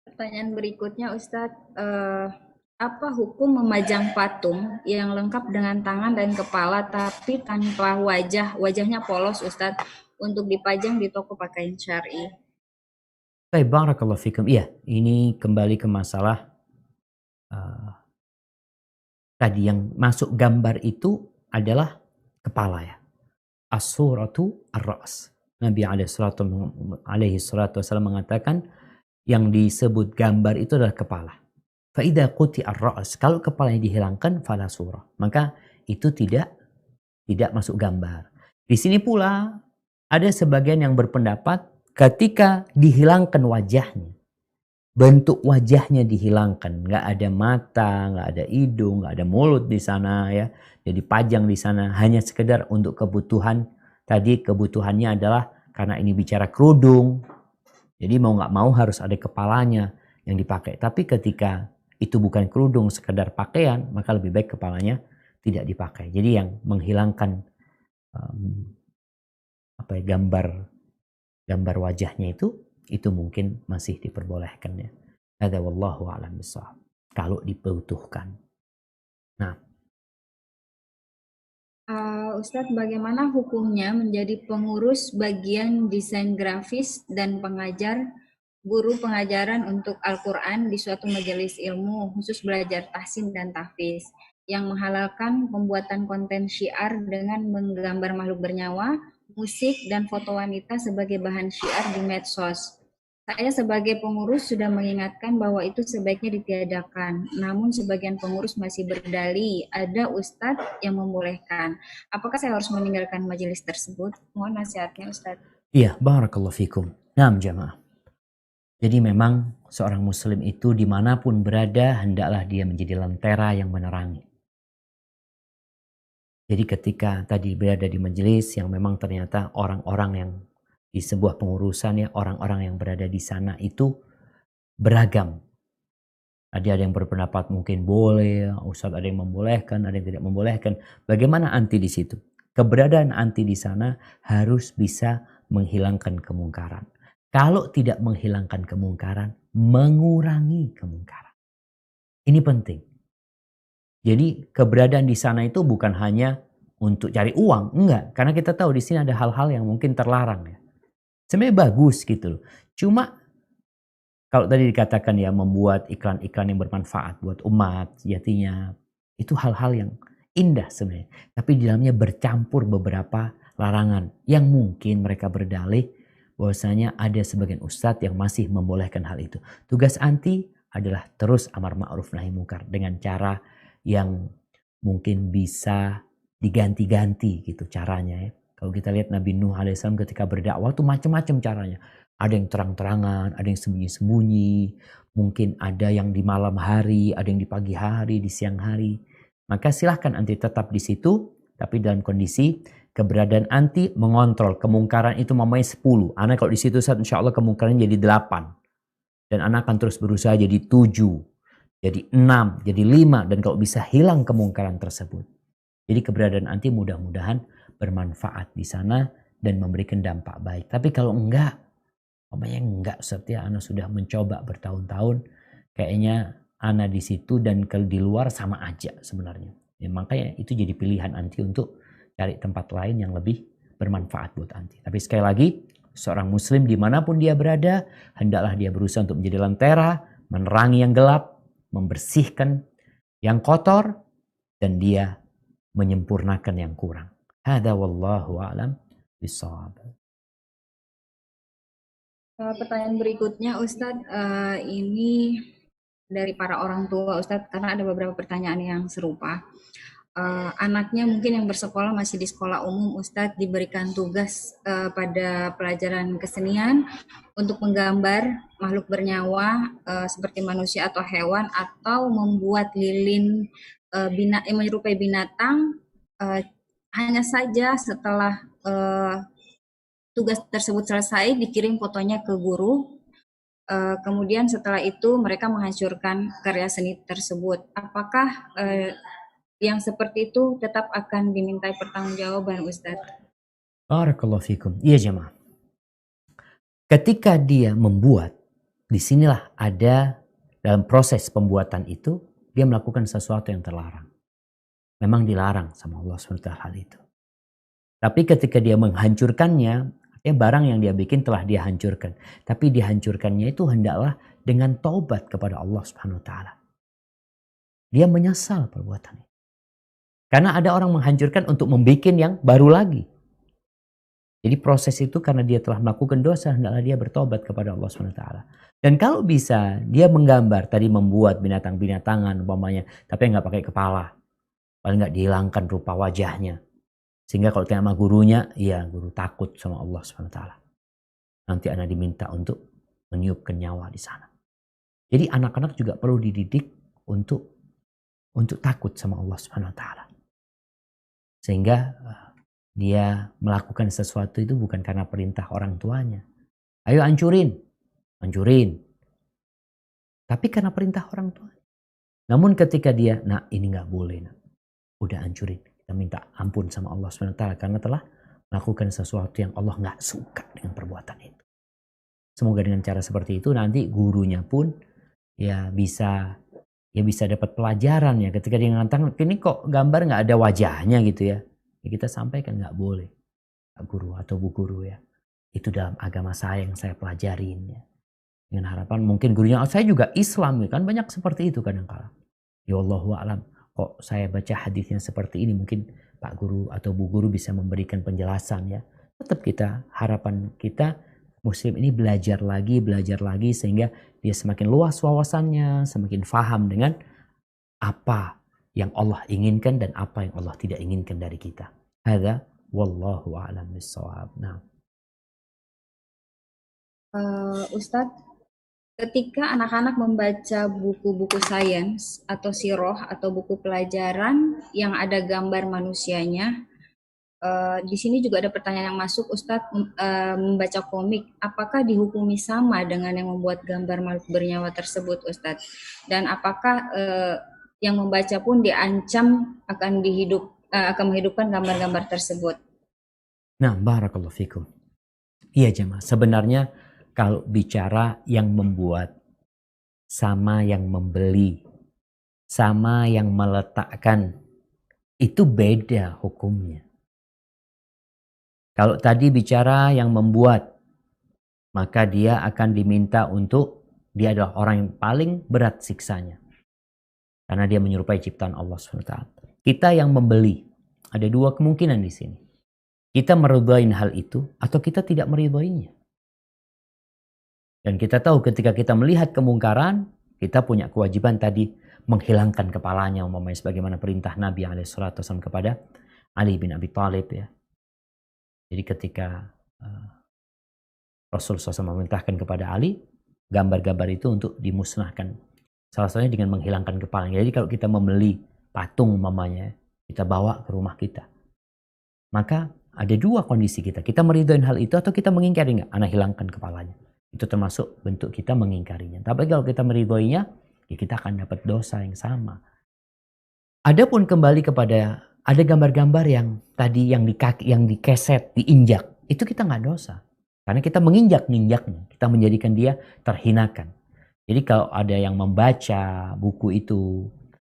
Pertanyaan berikutnya Ustadz, apa hukum memajang patung yang lengkap dengan tangan dan kepala tapi tanpa wajahnya polos Ustadz, untuk dipajang di toko pakaian syar'i? Baik, barakallahu fikum. Iya, ini kembali ke masalah tadi yang masuk gambar itu adalah kepala ya. As-suratu ar-ra's. Nabi alaihi salatu wasallam mengatakan yang disebut gambar itu adalah kepala. Fa'idha quti ar-ra's. Kalau kepalanya dihilangkan, fala surah. Maka itu tidak masuk gambar. Di sini pula ada sebagian yang berpendapat ketika dihilangkan wajahnya, bentuk wajahnya dihilangkan, nggak ada mata, nggak ada hidung, nggak ada mulut di sana ya, jadi pajang di sana hanya sekedar untuk kebutuhan. Tadi kebutuhannya adalah karena ini bicara kerudung, jadi mau nggak mau harus ada kepalanya yang dipakai. Tapi ketika itu bukan kerudung, sekedar pakaian, maka lebih baik kepalanya tidak dipakai. Jadi yang menghilangkan gambar wajahnya itu mungkin masih diperbolehkan ya. Hadza wallahu a'lam bishawab. Kalau dibutuhkan. Nah, Ustadz, bagaimana hukumnya menjadi pengurus bagian desain grafis dan pengajar guru pengajaran untuk Al-Quran di suatu majelis ilmu khusus belajar tahsin dan tahfiz yang menghalalkan pembuatan konten syiar dengan menggambar makhluk bernyawa, musik, dan foto wanita sebagai bahan syiar di medsos? Saya sebagai pengurus sudah mengingatkan bahwa itu sebaiknya ditiadakan, namun sebagian pengurus masih berdalih ada ustadz yang membolehkan. Apakah saya harus meninggalkan majelis tersebut? Mohon nasihatnya Ustadz. Iya, barakallahu fikum. Naam jamaah. Jadi memang seorang muslim itu dimanapun berada, hendaklah dia menjadi lentera yang menerangi. Jadi ketika tadi berada di majelis yang memang ternyata orang-orang yang di sebuah pengurusan ya, orang-orang yang berada di sana itu beragam. Ada yang berpendapat mungkin boleh, Ustadz ada yang membolehkan, ada yang tidak membolehkan. Bagaimana anti di situ? Keberadaan anti di sana harus bisa menghilangkan kemungkaran. Kalau tidak menghilangkan kemungkaran, mengurangi kemungkaran. Ini penting. Jadi keberadaan di sana itu bukan hanya untuk cari uang, enggak. Karena kita tahu di sini ada hal-hal yang mungkin terlarang ya. Sebenarnya bagus gitu loh. Cuma kalau tadi dikatakan ya membuat iklan-iklan yang bermanfaat buat umat sejatinya, itu hal-hal yang indah sebenarnya. Tapi di dalamnya bercampur beberapa larangan yang mungkin mereka berdalih bahwasanya ada sebagian ustadz yang masih membolehkan hal itu. Tugas anti adalah terus amar ma'ruf nahi munkar dengan cara yang mungkin bisa diganti-ganti gitu caranya ya. Kalau kita lihat Nabi Nuh alaihissalam ketika berdakwah itu macam-macam caranya. Ada yang terang-terangan, ada yang sembunyi-sembunyi. Mungkin ada yang di malam hari, ada yang di pagi hari, di siang hari. Maka silahkan anti tetap di situ. Tapi dalam kondisi keberadaan anti mengontrol kemungkaran itu mamanya 10. Karena kalau di situ insya Allah kemungkaran jadi 8. Dan anak akan terus berusaha jadi 7, jadi 6, jadi 5. Dan kalau bisa hilang kemungkaran tersebut. Jadi keberadaan anti mudah-mudahan bermanfaat di sana dan memberikan dampak baik. Tapi kalau enggak, seperti Ana sudah mencoba bertahun-tahun, kayaknya Ana di situ dan kalau di luar sama aja sebenarnya. Ya, makanya itu jadi pilihan anti untuk cari tempat lain yang lebih bermanfaat buat anti. Tapi sekali lagi, seorang muslim dimanapun dia berada, hendaklah dia berusaha untuk menjadi lentera, menerangi yang gelap, membersihkan yang kotor, dan dia menyempurnakan yang kurang. Hada wallahu a'lam bishawab. Pertanyaan berikutnya Ustadz, ini dari para orang tua Ustadz, karena ada beberapa pertanyaan yang serupa. Anaknya mungkin yang bersekolah masih di sekolah umum Ustadz, diberikan tugas pada pelajaran kesenian untuk menggambar makhluk bernyawa seperti manusia atau hewan, atau membuat lilin yang menyerupai binatang. Hanya saja setelah tugas tersebut selesai dikirim fotonya ke guru. Kemudian setelah itu mereka menghancurkan karya seni tersebut. Apakah yang seperti itu tetap akan dimintai pertanggungjawaban Ustadz? Barakallahu fikum. Iya jemaah. Ketika dia membuat, disinilah ada dalam proses pembuatan itu, dia melakukan sesuatu yang terlarang. Memang dilarang sama Allah SWT hal itu. Tapi ketika dia menghancurkannya, barang yang dia bikin telah dia hancurkan. Tapi dihancurkannya itu hendaklah dengan taubat kepada Allah SWT. Dia menyesal perbuatannya. Karena ada orang menghancurkan untuk membuat yang baru lagi. Jadi proses itu karena dia telah melakukan dosa, hendaklah dia bertobat kepada Allah SWT. Dan kalau bisa, dia menggambar, tadi membuat binatang-binatangan umpamanya, tapi nggak pakai kepala. Paling nggak dihilangkan rupa wajahnya. Sehingga kalau tanya sama gurunya, ya guru takut sama Allah SWT. Nanti anak diminta untuk meniupkan nyawa di sana. Jadi anak-anak juga perlu dididik untuk takut sama Allah SWT. Sehingga dia melakukan sesuatu itu bukan karena perintah orang tuanya. Ayo hancurin. Tapi karena perintah orang tuanya. Namun ketika dia, ini gak boleh. Udah hancurin. Kita minta ampun sama Allah SWT karena telah melakukan sesuatu yang Allah gak suka dengan perbuatan itu. Semoga dengan cara seperti itu nanti gurunya pun ya bisa dapat pelajaran ya. Ketika dia mengatakan, ini kok gambar gak ada wajahnya gitu ya. Ya kita sampaikan gak boleh. Pak guru atau bu guru ya. Itu dalam agama saya yang saya pelajarin ya. Dengan harapan mungkin gurunya, saya juga Islam ya. Kan banyak seperti itu kadang-kadang. Ya Allahu a'lam. Kok saya baca hadisnya seperti ini, mungkin Pak Guru atau Bu Guru bisa memberikan penjelasan ya. Tetap harapan kita Muslim ini belajar lagi sehingga dia semakin luas wawasannya, semakin faham dengan apa yang Allah inginkan dan apa yang Allah tidak inginkan dari kita. Hadza wallahu a'lam bishawab. Nah. Ustadz, ketika anak-anak membaca buku-buku sains atau siroh atau buku pelajaran yang ada gambar manusianya, di sini juga ada pertanyaan yang masuk, Ustadz, membaca komik, apakah dihukumi sama dengan yang membuat gambar makhluk bernyawa tersebut, Ustadz? Dan apakah yang membaca pun diancam akan menghidupkan gambar-gambar tersebut? Nah, barakallahu fikum. Iya jemaah, sebenarnya kalau bicara yang membuat sama yang membeli, sama yang meletakkan, itu beda hukumnya. Kalau tadi bicara yang membuat, maka dia akan diminta dia adalah orang yang paling berat siksanya. Karena dia menyerupai ciptaan Allah SWT. Kita yang membeli, ada dua kemungkinan di sini. Kita meridai hal itu atau kita tidak meridainya. Dan kita tahu ketika kita melihat kemungkaran, kita punya kewajiban tadi menghilangkan kepalanya, umpamanya sebagaimana perintah Nabi SAW kepada Ali bin Abi Thalib ya. Jadi ketika Rasulullah SAW memerintahkan kepada Ali, gambar-gambar itu untuk dimusnahkan. Salah satunya dengan menghilangkan kepalanya. Jadi kalau kita membeli patung umpamanya, kita bawa ke rumah kita. Maka ada dua kondisi kita. Kita meridai hal itu atau kita mengingkari, enggak, anak hilangkan kepalanya. Itu termasuk bentuk kita mengingkarinya. Tapi kalau kita meridhoinya, ya kita akan dapat dosa yang sama. Adapun kembali kepada ada gambar-gambar yang tadi yang di kaki, yang dikeset, diinjak, itu kita nggak dosa. Karena kita menginjak-ninjaknya, kita menjadikan dia terhinakan. Jadi kalau ada yang membaca buku itu,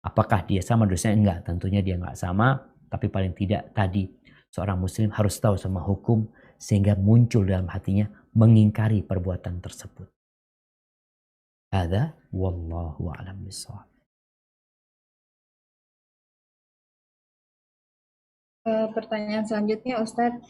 apakah dia sama dosanya? Enggak, tentunya dia nggak sama. Tapi paling tidak tadi seorang muslim harus tahu sama hukum sehingga muncul dalam hatinya mengingkari perbuatan tersebut. Hadza wallahu a'lam bishawab. Pertanyaan selanjutnya Ustadz.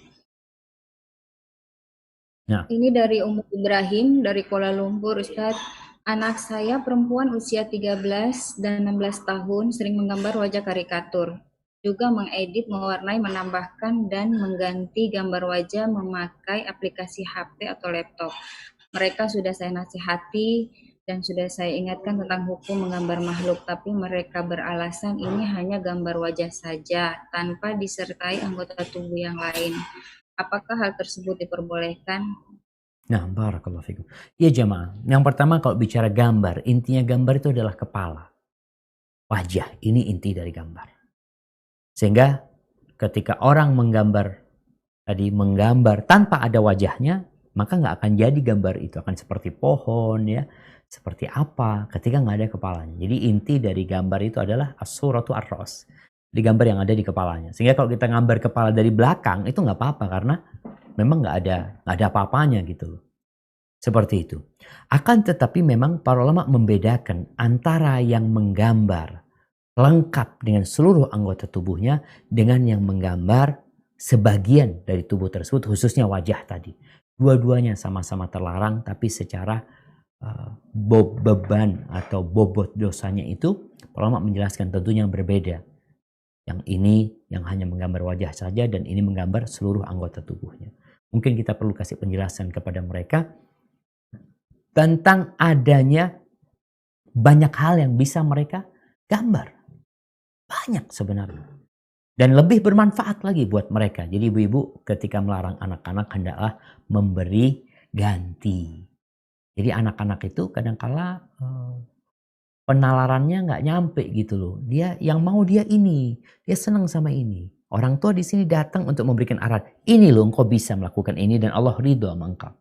Nah. Ini dari Ummu Ibrahim dari Kuala Lumpur Ustadz. Anak saya perempuan usia 13 dan 16 tahun sering menggambar wajah karikatur. Juga mengedit, mewarnai, menambahkan, dan mengganti gambar wajah memakai aplikasi HP atau laptop. Mereka sudah saya nasihati dan sudah saya ingatkan tentang hukum menggambar makhluk, tapi mereka beralasan ini hanya gambar wajah saja, tanpa disertai anggota tubuh yang lain. Apakah hal tersebut diperbolehkan? Nah, barakallahu fikum. Ya jemaah, yang pertama kalau bicara gambar, intinya gambar itu adalah kepala. Wajah, ini inti dari gambar. Sehingga ketika orang menggambar tanpa ada wajahnya, maka nggak akan jadi gambar itu, akan seperti pohon ya, seperti apa ketika nggak ada kepalanya. Jadi inti dari gambar itu adalah as-suratu ar-ras, di gambar yang ada di kepalanya. Sehingga kalau kita gambar kepala dari belakang itu nggak apa-apa karena memang nggak ada apa-apanya gitu loh. Seperti itu. Akan tetapi memang para ulama membedakan antara yang menggambar lengkap dengan seluruh anggota tubuhnya dengan yang menggambar sebagian dari tubuh tersebut, khususnya wajah tadi. Dua-duanya sama-sama terlarang, tapi secara beban atau bobot dosanya itu para ulama menjelaskan tentunya yang berbeda. Yang ini yang hanya menggambar wajah saja dan ini menggambar seluruh anggota tubuhnya. Mungkin kita perlu kasih penjelasan kepada mereka tentang adanya banyak hal yang bisa mereka gambar. Banyak sebenarnya. Dan lebih bermanfaat lagi buat mereka. Jadi ibu-ibu ketika melarang anak-anak hendaklah memberi ganti. Jadi anak-anak itu kadang-kala penalarannya nggak nyampe gitu loh. Dia yang mau dia ini. Dia senang sama ini. Orang tua di sini datang untuk memberikan arahan. Ini loh engkau bisa melakukan ini dan Allah ridho sama engkau.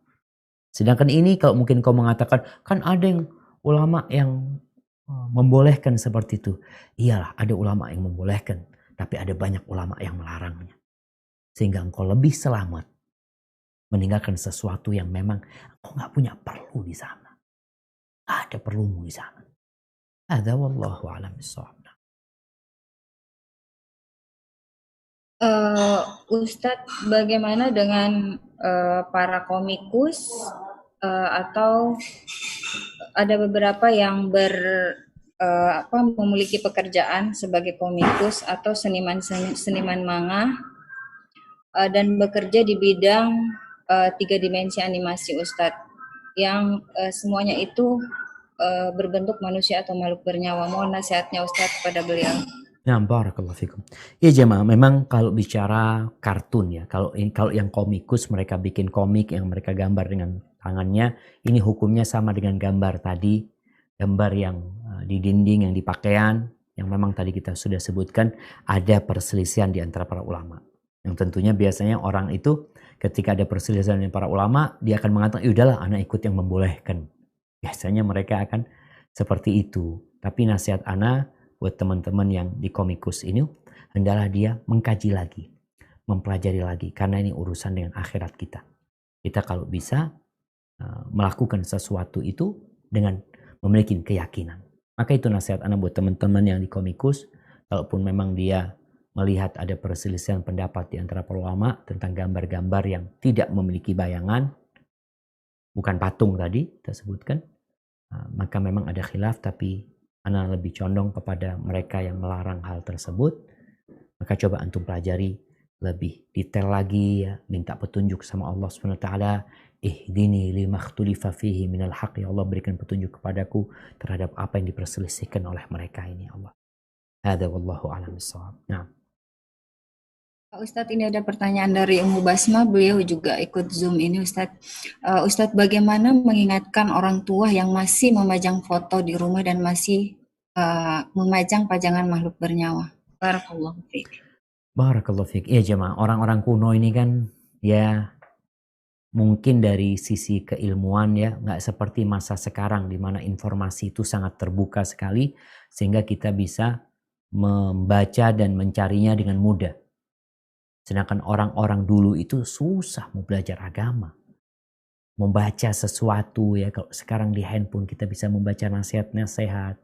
Sedangkan ini kalau mungkin kau mengatakan kan ada yang ulama yang membolehkan seperti itu. Iyalah ada ulama yang membolehkan. Tapi ada banyak ulama yang melarangnya. Sehingga engkau lebih selamat. Meninggalkan sesuatu yang memang engkau gak punya perlu di sana. Gak ada perlumu di sana. Hadza wallahu a'lam bishawab. Ustadz, bagaimana dengan para komikus atau ada beberapa yang memiliki pekerjaan sebagai komikus atau seniman manga dan bekerja di bidang 3 dimensi animasi Ustadz yang semuanya itu berbentuk manusia atau makhluk bernyawa. Mohon nasihatnya Ustadz kepada beliau. Nah, barakallahu fikum. Ya jemaah, memang kalau bicara kartun ya, kalau yang komikus mereka bikin komik yang mereka gambar dengan tangannya, ini hukumnya sama dengan gambar tadi, gambar yang di dinding, yang di pakaian, yang memang tadi kita sudah sebutkan ada perselisihan di antara para ulama. Yang tentunya biasanya orang itu ketika ada perselisihan dengan para ulama, dia akan mengatakan, "Yaudahlah, anak ikut yang membolehkan." Biasanya mereka akan seperti itu. Tapi nasihat ana buat teman-teman yang di komikus ini, hendaklah dia mengkaji lagi, mempelajari lagi, karena ini urusan dengan akhirat kita. Kita kalau bisa melakukan sesuatu itu dengan memiliki keyakinan. Maka itu nasihat anak buat teman-teman yang di komikus, kalaupun memang dia melihat ada perselisihan pendapat di antara para ulama tentang gambar-gambar yang tidak memiliki bayangan, bukan patung tadi kita sebutkan, maka memang ada khilaf, tapi ana lebih condong kepada mereka yang melarang hal tersebut. Maka coba antum pelajari lebih detail lagi ya, minta petunjuk sama Allah Subhanahu wa taala. Ihdini lima ikhtulifa fihi minal haq, ya Allah berikan petunjuk kepadaku terhadap apa yang diperselisihkan oleh mereka ini Allah. Hadza wallahu a'lam bishawab. Nah. Pak Ustadz, ini ada pertanyaan dari Ummu Basma, beliau juga ikut Zoom ini Ustadz. Ustadz, bagaimana mengingatkan orang tua yang masih memajang foto di rumah dan masih memajang pajangan makhluk bernyawa? Barakallahu fiik. Barakallahu fiik. Iya jemaah, orang-orang kuno ini kan ya mungkin dari sisi keilmuan ya nggak seperti masa sekarang di mana informasi itu sangat terbuka sekali sehingga kita bisa membaca dan mencarinya dengan mudah. Sedangkan orang-orang dulu itu susah mau belajar agama. Membaca sesuatu ya, kalau sekarang di handphone kita bisa membaca nasihat-nasihat.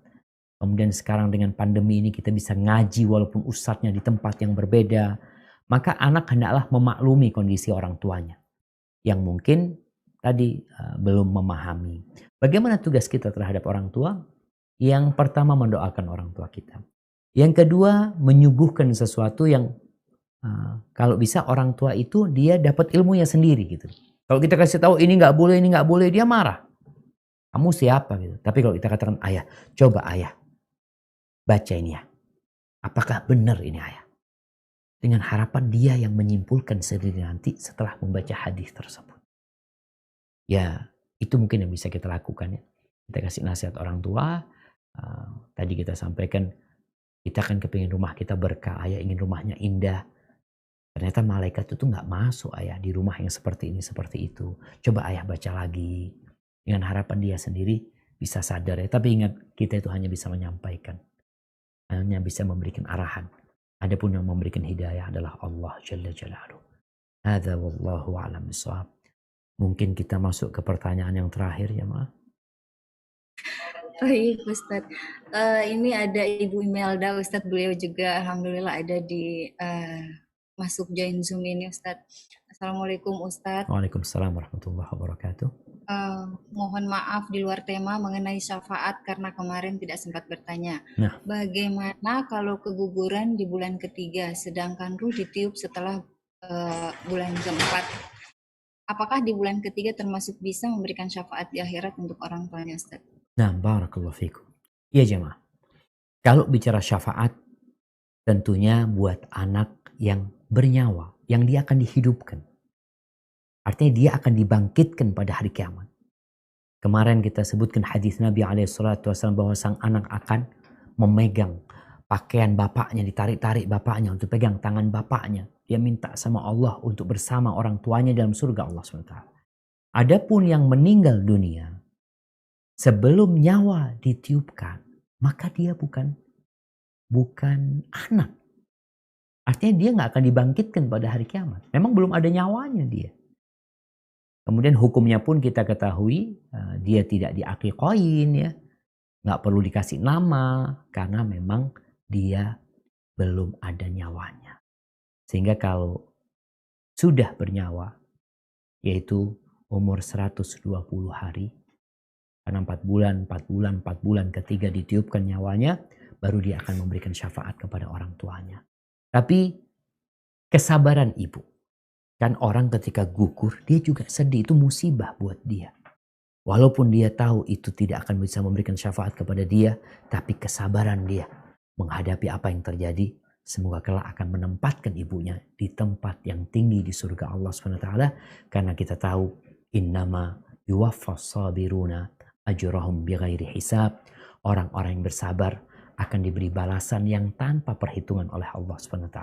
Kemudian sekarang dengan pandemi ini kita bisa ngaji walaupun ustadznya di tempat yang berbeda. Maka anak hendaklah memaklumi kondisi orang tuanya yang mungkin tadi belum memahami. Bagaimana tugas kita terhadap orang tua? Yang pertama mendoakan orang tua kita. Yang kedua menyuguhkan sesuatu yang kalau bisa orang tua itu dia dapat ilmunya sendiri gitu. Kalau kita kasih tahu ini nggak boleh, dia marah. Kamu siapa gitu. Tapi kalau kita katakan ayah, coba ayah baca ini ya. Apakah benar ini ayah? Dengan harapan dia yang menyimpulkan sendiri nanti setelah membaca hadis tersebut. Ya itu mungkin yang bisa kita lakukan ya. Kita kasih nasihat orang tua. Tadi kita sampaikan kita kan kepingin rumah kita berkah. Ayah ingin rumahnya indah. Ternyata malaikat itu nggak masuk ayah di rumah yang seperti ini, seperti itu. Coba ayah baca lagi. Dengan harapan dia sendiri bisa sadar ya. Tapi ingat kita itu hanya bisa menyampaikan. Hanya bisa memberikan arahan. Adapun yang memberikan hidayah adalah Allah Jalla Jalaluhu. Hadza wallahu a'lam bishawab. Mungkin kita masuk ke pertanyaan yang terakhir ya Ma. Baik Ustadz. Ini ada Ibu Imelda Ustadz, beliau juga alhamdulillah ada di masuk join Zoom ini Ustadz. Assalamualaikum Ustadz. Waalaikumsalam warahmatullahi wabarakatuh. Mohon maaf di luar tema mengenai syafaat karena kemarin tidak sempat bertanya. Nah. Bagaimana kalau keguguran di bulan ketiga sedangkan ruh ditiup setelah bulan keempat? Apakah di bulan ketiga termasuk bisa memberikan syafaat di akhirat untuk orang tuanya Ustaz? Nah, barakallahu fikum. Iya jemaah. Kalau bicara syafaat tentunya buat anak yang bernyawa, yang dia akan dihidupkan. Artinya dia akan dibangkitkan pada hari kiamat. Kemarin kita sebutkan hadis Nabi SAW bahwa sang anak akan memegang pakaian bapaknya, ditarik-tarik bapaknya untuk pegang tangan bapaknya. Dia minta sama Allah untuk bersama orang tuanya dalam surga Allah SWT. Adapun yang meninggal dunia, sebelum nyawa ditiupkan, maka dia bukan anak. Artinya dia nggak akan dibangkitkan pada hari kiamat. Memang belum ada nyawanya dia. Kemudian hukumnya pun kita ketahui dia tidak diaqiqain ya, nggak perlu dikasih nama karena memang dia belum ada nyawanya. Sehingga kalau sudah bernyawa, yaitu umur 120 hari, karena 4 bulan ketiga ditiupkan nyawanya, baru dia akan memberikan syafaat kepada orang tuanya. Tapi kesabaran ibu. Kan orang ketika gugur, dia juga sedih. Itu musibah buat dia. Walaupun dia tahu itu tidak akan bisa memberikan syafaat kepada dia, tapi kesabaran dia menghadapi apa yang terjadi, semoga kelak akan menempatkan ibunya di tempat yang tinggi di surga Allah SWT. Karena kita tahu, innama yuwaffas sabiruna ajrahum bighairi hisab. Orang-orang yang bersabar akan diberi balasan yang tanpa perhitungan oleh Allah SWT.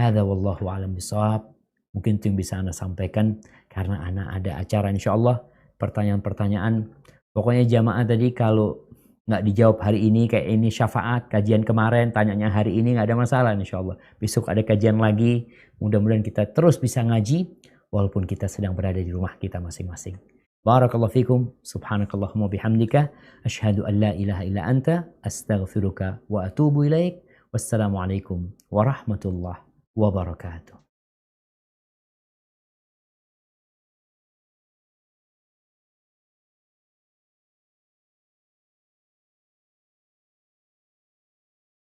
Hadza wallahu a'lam bishawab. Mungkin itu yang bisa Anda sampaikan karena Anda ada acara insyaallah. Pertanyaan-pertanyaan. Pokoknya jamaah tadi kalau nggak dijawab hari ini kayak ini syafaat, kajian kemarin, tanyanya hari ini nggak ada masalah insyaallah. Besok ada kajian lagi. Mudah-mudahan kita terus bisa ngaji walaupun kita sedang berada di rumah kita masing-masing. Barakallahu fikum. Subhanakallahumma bihamdika. Ashhadu an la ilaha illa anta. Astaghfiruka wa atubu ilaik. Wassalamualaikum warahmatullahi wabarakatuh.